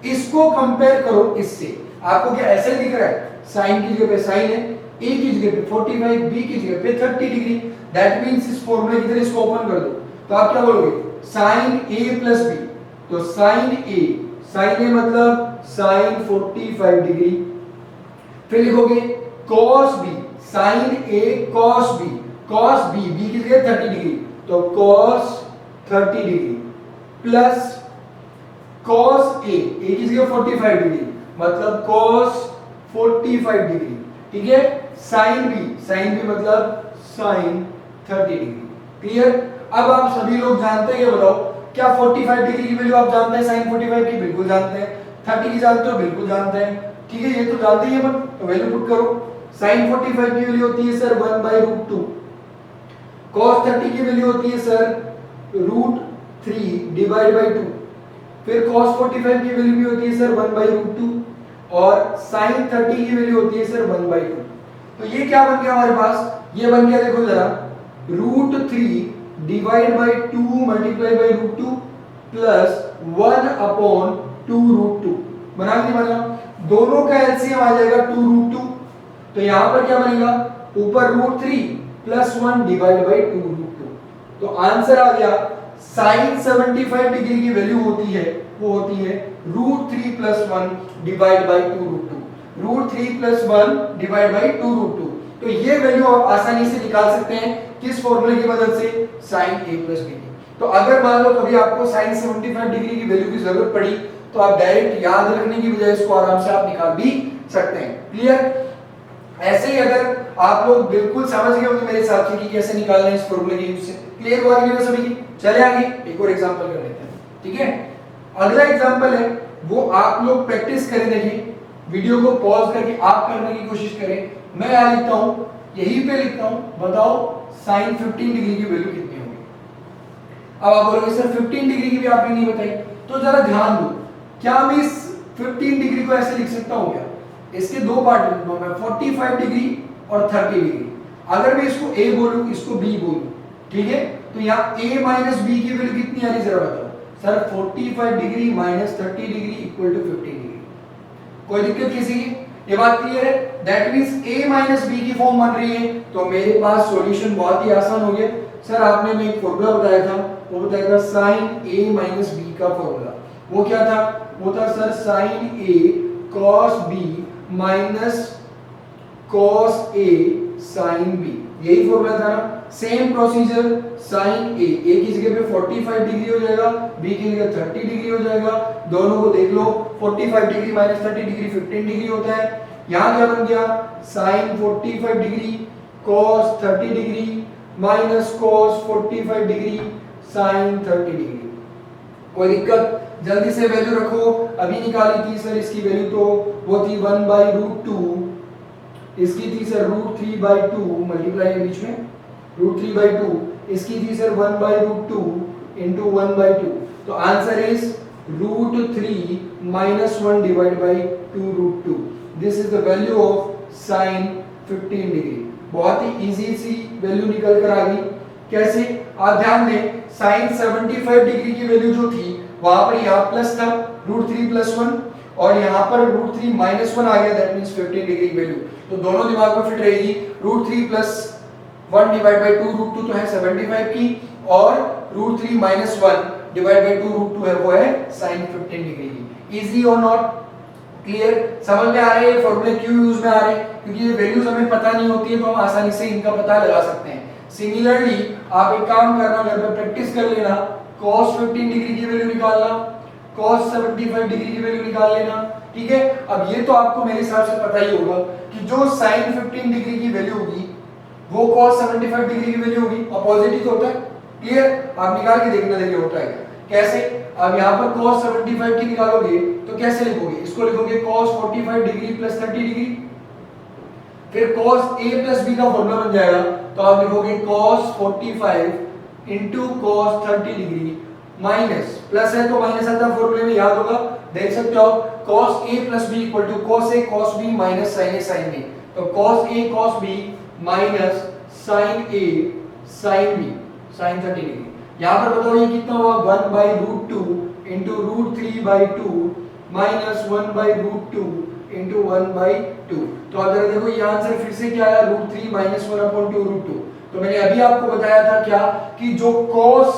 इसको कंपेयर करो इससे, आपको क्या ऐसे दिख रहा है, साइन की जगह पे साइन है, ए की जगह पे 45, बी की जगह पे 30 डिग्री, दैट मींस इस फॉर्मूले की तरह इसको ओपन कर दो, तो आप क्या बोलोगे, साइन ए प्लस बी, तो साइन ए मतलब साइन 45 डिग्री, फिर लिखोगे cos b, साइन ए cos b, cos b, b की जगह 30 डिग्री, तो cos 30 degree plus cos a की जगह 45 डिग्री, मतलब cos 45 डिग्री, ठीक है। साइन b मतलब साइन 30 डिग्री, क्लियर। अब आप सभी लोग जानते हैं, ये बताओ क्या 45 डिग्री की वैल्यू आप जानते हैं साइन 45 की? बिल्कुल जानते हैं। 30 की जानते हो? बिल्कुल जानते हैं, ठीक है, ये तो जानते ही हैं, तो वैल्यू पुट करो। साइन 45 की वैल्यू होती है सर 1/√2, cos 30 की वैल्यू होती है सर √3 डिवाइड बाय 2, फिर cos 45 की वैल्यू भी होती है सर 1/√2 और sin 30 की वैल्यू होती है सर 1/2। तो ये क्या बन गया हमारे पास, ये बन गया देखो जरा √3 divide by 2 multiply by √2 plus 1/2√2, बना नहीं बना, दोनों का एलसीएम आ जाएगा 2√2, तो यहां पर क्या बनेगा, ऊपर √3 प्लस 1 डिवाइड बाय 2√2, तो आंसर आ गया साइन 75 डिग्री की वैल्यू होती है, वो होती है √3 plus 1 divide by 2√2, √3 plus 1 divide by 2√2। तो ये वैल्यू आप आसानी से निकाल सकते हैं, किस फॉर्मूले की मदद से, साइन a प्लस b की। तो अगर मान लो कभी आपको साइन 75 डिग्री की वैल्यू की जरूरत पड़ी, तो आप डायरेक्ट याद रखने की बजाय इसको आराम से आप निकाल भी सकते हैं, क्लियर। ऐसे ही अगर आप लोग बिल्कुल समझ गए होंगे मेरे हिसाब से कि कैसे निकालना है इस फॉर्मूले की यूज से, क्लियर हुआ कि सभी की। चले आगे एक और एग्जांपल कर लेते हैं, ठीक है। अगला एग्जांपल है वो आप लोग प्रैक्टिस करें, देखिए वीडियो को पॉज करके आप करने की कोशिश करें। मैं यहां लिखता हूं, यहीं पे लिखता हूं, बताओ साइन 15 डिग्री की वैल्यू कितनी होगी। अब आप बोलोगे सर 15 डिग्री की भी आपने नहीं बताई, तो जरा ध्यान दो, क्या मैं इस 15 डिग्री को ऐसे लिख सकता हूं क्या? इसके दो पार्ट लिखता हूं मैं, 45 डिग्री और 30 डिग्री। अगर मैं इसको a बोलूं, इसको b बोलूं, ठीक है, तो यहाँ a माइनस बी की वैल्यू कितनी आ रही जरा बताओ सर, 45 degree minus 30 degree equal to 15 degree. कोई दिक्कत किसी की? ये बात क्लियर है? That means a minus B की फॉर्म बन रही है, तो मेरे पास सॉल्यूशन बहुत ही आसान हो गया। सर आपने मैं एक फॉर्मूला बताया था, वो बताया था साइन a माइनस बी का फॉर्मूला, वो क्या था? वो था sir sine a cos b minus cos a sin b, यही फॉर्मूला था ना। सेम प्रोसीजर, साइन a की जगह पे 45 डिग्री हो जाएगा, b की जगह 30 डिग्री हो जाएगा, दोनों को देख लो, 45 डिग्री माइनस 30 डिग्री 15 डिग्री होता है। यहाँ क्या बन गया, sine 45 degree cos 30 degree minus cos 45 degree sine 30 degree. कोई दिक्कत? जल्दी से वैल्यू रखो, अभी निकाली थी सर इसकी वैल्यू, तो वो थी 1/√2, इसकी थी सर √3/2 मल्टीप्लाई है बीच में, √3/2, इसकी थी सर 1/√2 into 1/2, तो answer is √3 minus 1 divided by 2√2। This is the value of sine 15 degree. बहुत ही इजी सी वैल्यू निकल कर आ गई। कैसे? आप ध्यान दें, साइन 75 डिग्री की वैल्यू जो थी वहां पर यहाँ प्लस था √3 + 1, और यहाँ पर √3 - 1 आ गया, दैट मींस 15 डिग्री वैल्यू। तो दोनों दिमाग में फिट रहेगी, √3 + 1 डिवाइड बाय 2√2 तो है 75 की, और √3 - 1 डिवाइड बाय 2√2 है वो है sin 15 डिग्री की। इजी और नॉट? क्लियर? समझ में आ रहा है ये फॉर्मूले क्यों यूज में आ रहे हैं? क्योंकि ये वैल्यूज हमें पता नहीं होती है, तो हम आसानी से इनका पता लगा सकते हैं। सिमिलरली आप एक काम करना, घर पे प्रैक्टिस कर लेना, cos 15 डिग्री की वैल्यू निकालना, cos 75 डिग्री की वैल्यू निकाल लेना। ठीक है, अब ये तो आपको मेरे हिसाब से पता ही होगा कि जो sin 15 डिग्री की वैल्यू होगी वो cos 75 डिग्री की वैल्यू होगी, अपोजिट ही तो होता है। क्लियर, आप निकाल के देखना देखिए होता है कैसे। अब यहाँ पर cos 75 की निकालोगे तो कैसे लिखोगे, इसको लिखोगे cos 45 डिग्री प्लस 30 डिग्री, फिर cos a प्लस b का फॉर्मूला बन जाएगा, तो आप लिखोगे cos 45 into cos 30 degree minus, plus है तो माइनस आता है फॉर्मूले में, याद होगा, देख सकते हो आप, cos a plus b equal to cos a cos b minus sin a sin b, तो cos a cos b minus sin a sin b sin 30 degree. यहाँ पर बताओ ये कितना हुआ, 1 by root two into root 3 by 2 minus 1 by root 2 into 1 by 2। तो अगर देखो ये आंसर फिर से क्या आया, रूट 3 माइनस 1 अपॉन 2 रूट 2। तो मैंने अभी आपको बताया था क्या कि जो cos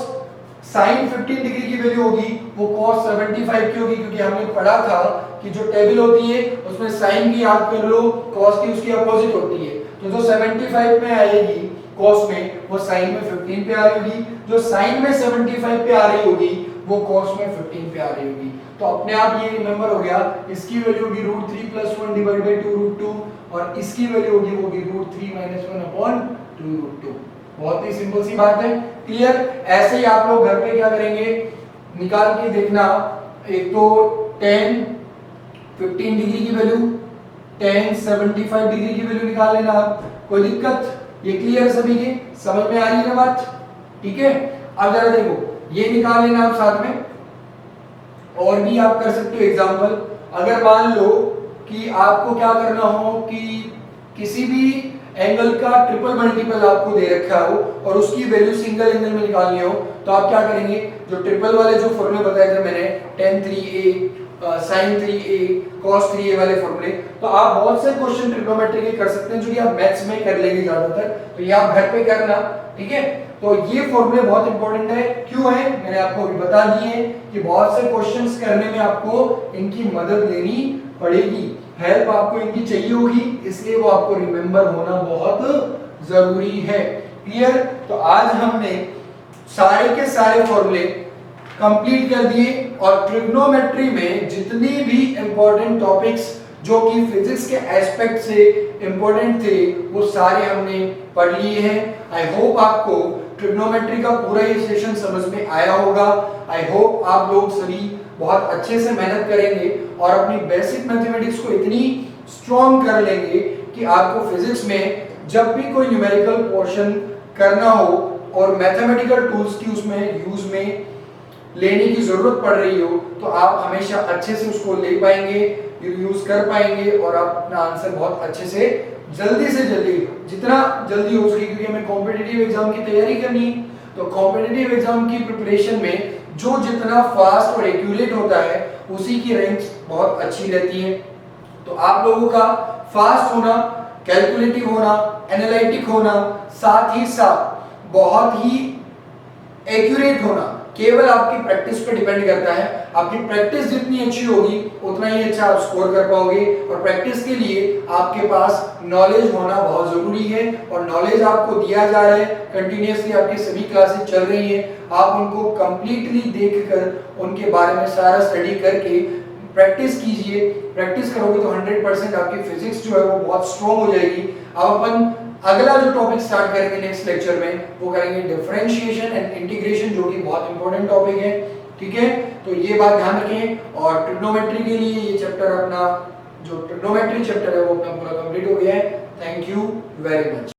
sin 15 डिग्री की वैल्यू होगी वो cos 75 की होगी, क्योंकि हमने पढ़ा था कि जो टेबल होती है उसमें sin की याद कर लो, cos की उसकी अपोजिट होती है, तो जो 75 में आएगी cos में वो sin में 15 पे आ रही होगी, जो sin में 75 पे आ रही होगी वो cos में 15 पे आ रही होगी। तो अपने आप ये रिमेंबर हो गया, इसकी वैल्यू होगी root 3 plus 1 divide by 2 root 2 और इसकी वैल्यू होगी वो रूट 3 माइनस 1 अपॉन 2 रूट 2। बहुत ही सिंपल सी बात है। क्लियर, ऐसे ही आप लोग घर पे क्या करेंगे, निकाल के देखना, एक तो tan 15 डिग्री की वैल्यू, tan 75 डिग्री की वैल्यू निकाल लेना, कोई दिक्कत, ये क्लियर सभी की समझ में आ रही है ना बात। ठीक है, अब जरा देखो ये निकाल लेना आप साथ में, और भी आप कर सकते हो एग्जांपल। अगर मान लो कि आपको क्या करना हो कि किसी भी एंगल का ट्रिपल मल्टीपल आपको दे रखा हो और उसकी वैल्यू सिंगल एंगल में निकालनी हो, तो आप क्या करेंगे, जो ट्रिपल वाले जो फॉर्मूले बताए थे मैंने, tan 3a sin 3a cos 3a वाले फॉर्मूले, तो आप बहुत से क्वेश्चन ट्रिग्नोमेट्री के कर सकते हैं जो कि आप मैथ्स में कर लेंगे ज्यादातर, तो ये आप घर पे करना। ठीक है, तो ये फॉर्मूले बहुत इंपॉर्टेंट है। क्यों है, मैंने आपको अभी बता दिए कि बहुत से क्वेश्चंस करने में आपको इनकी मदद लेनी पड़ेगी, हेल्प आपको इनकी चाहिए होगी, इसलिए वो आपको रिमेंबर होना बहुत जरूरी है। क्लियर, तो आज हमने सारे के सारे फॉर्मूले कंप्लीट कर दिए और ट्रिग्नोमेट्री में जितनी भी इंपॉर्टेंट टॉपिक्स जो कि फिजिक्स के एस्पेक्ट से इंपॉर्टेंट थे वो सारे हमने पढ़ लिए हैं। आई होप आपको ट्रिग्नोमेट्री का पूरा ये सेशन समझ में आया होगा। आई होप आप लोग सभी बहुत अच्छे से मेहनत करेंगे और अपनी बेसिक मैथमेटिक्स को इतनी स्ट्रॉन्ग कर लेंगे कि आपको फिजिक्स में जब भी कोई न्यूमेरिकल पोर्शन करना हो और मैथमेटिकल टूल्स की उसमें यूज में लेने की जरूरत पड़ रही हो तो आप हमेशा अच्छे से उसको ले पाएंगे, यूज कर पाएंगे और आप अपना आंसर बहुत अच्छे से जल्दी जितना जल्दी हो सके, क्योंकि हमें कॉम्पिटिटिव एग्जाम की तैयारी करनी है। तो कॉम्पिटिटिव एग्जाम की प्रिपरेशन में जो जितना फास्ट और एक्यूरेट होता है उसी की रैंक्स बहुत अच्छी रहती है। तो आप लोगों का फास्ट होना, कैलकुलेटिव होना, एनालिटिक होना, साथ ही साथ बहुत ही एक्यूरेट होना केवल आपकी प्रैक्टिस पे डिपेंड करता है। आपकी प्रैक्टिस जितनी अच्छी होगी उतना ही अच्छा आप स्कोर कर पाओगे और प्रैक्टिस के लिए आपके पास नॉलेज होना बहुत जरूरी है और नॉलेज आपको दिया जा रहा है कंटिन्यूअसली, आपकी सभी क्लासेस चल रही हैं, आप उनको कंप्लीटली देखकर उनके बारे में सारा स्टडी करके प्रैक्टिस कीजिए। प्रैक्टिस करोगे तो 100% आपकी फिजिक्स जो है वो बहुत स्ट्रॉन्ग हो जाएगी। अब अपन अगला जो टॉपिक स्टार्ट करेंगे नेक्स्ट लेक्चर में वो करेंगे डिफरेंशिएशन एंड इंटीग्रेशन, जो कि बहुत इंपॉर्टेंट टॉपिक है। ठीक है, तो ये बात ध्यान रखें। और ट्रिग्नोमेट्री के लिए ये चैप्टर अपना जो ट्रिग्नोमेट्री चैप्टर है वो अपना पूरा कंप्लीट हो गया है। Thank you very much.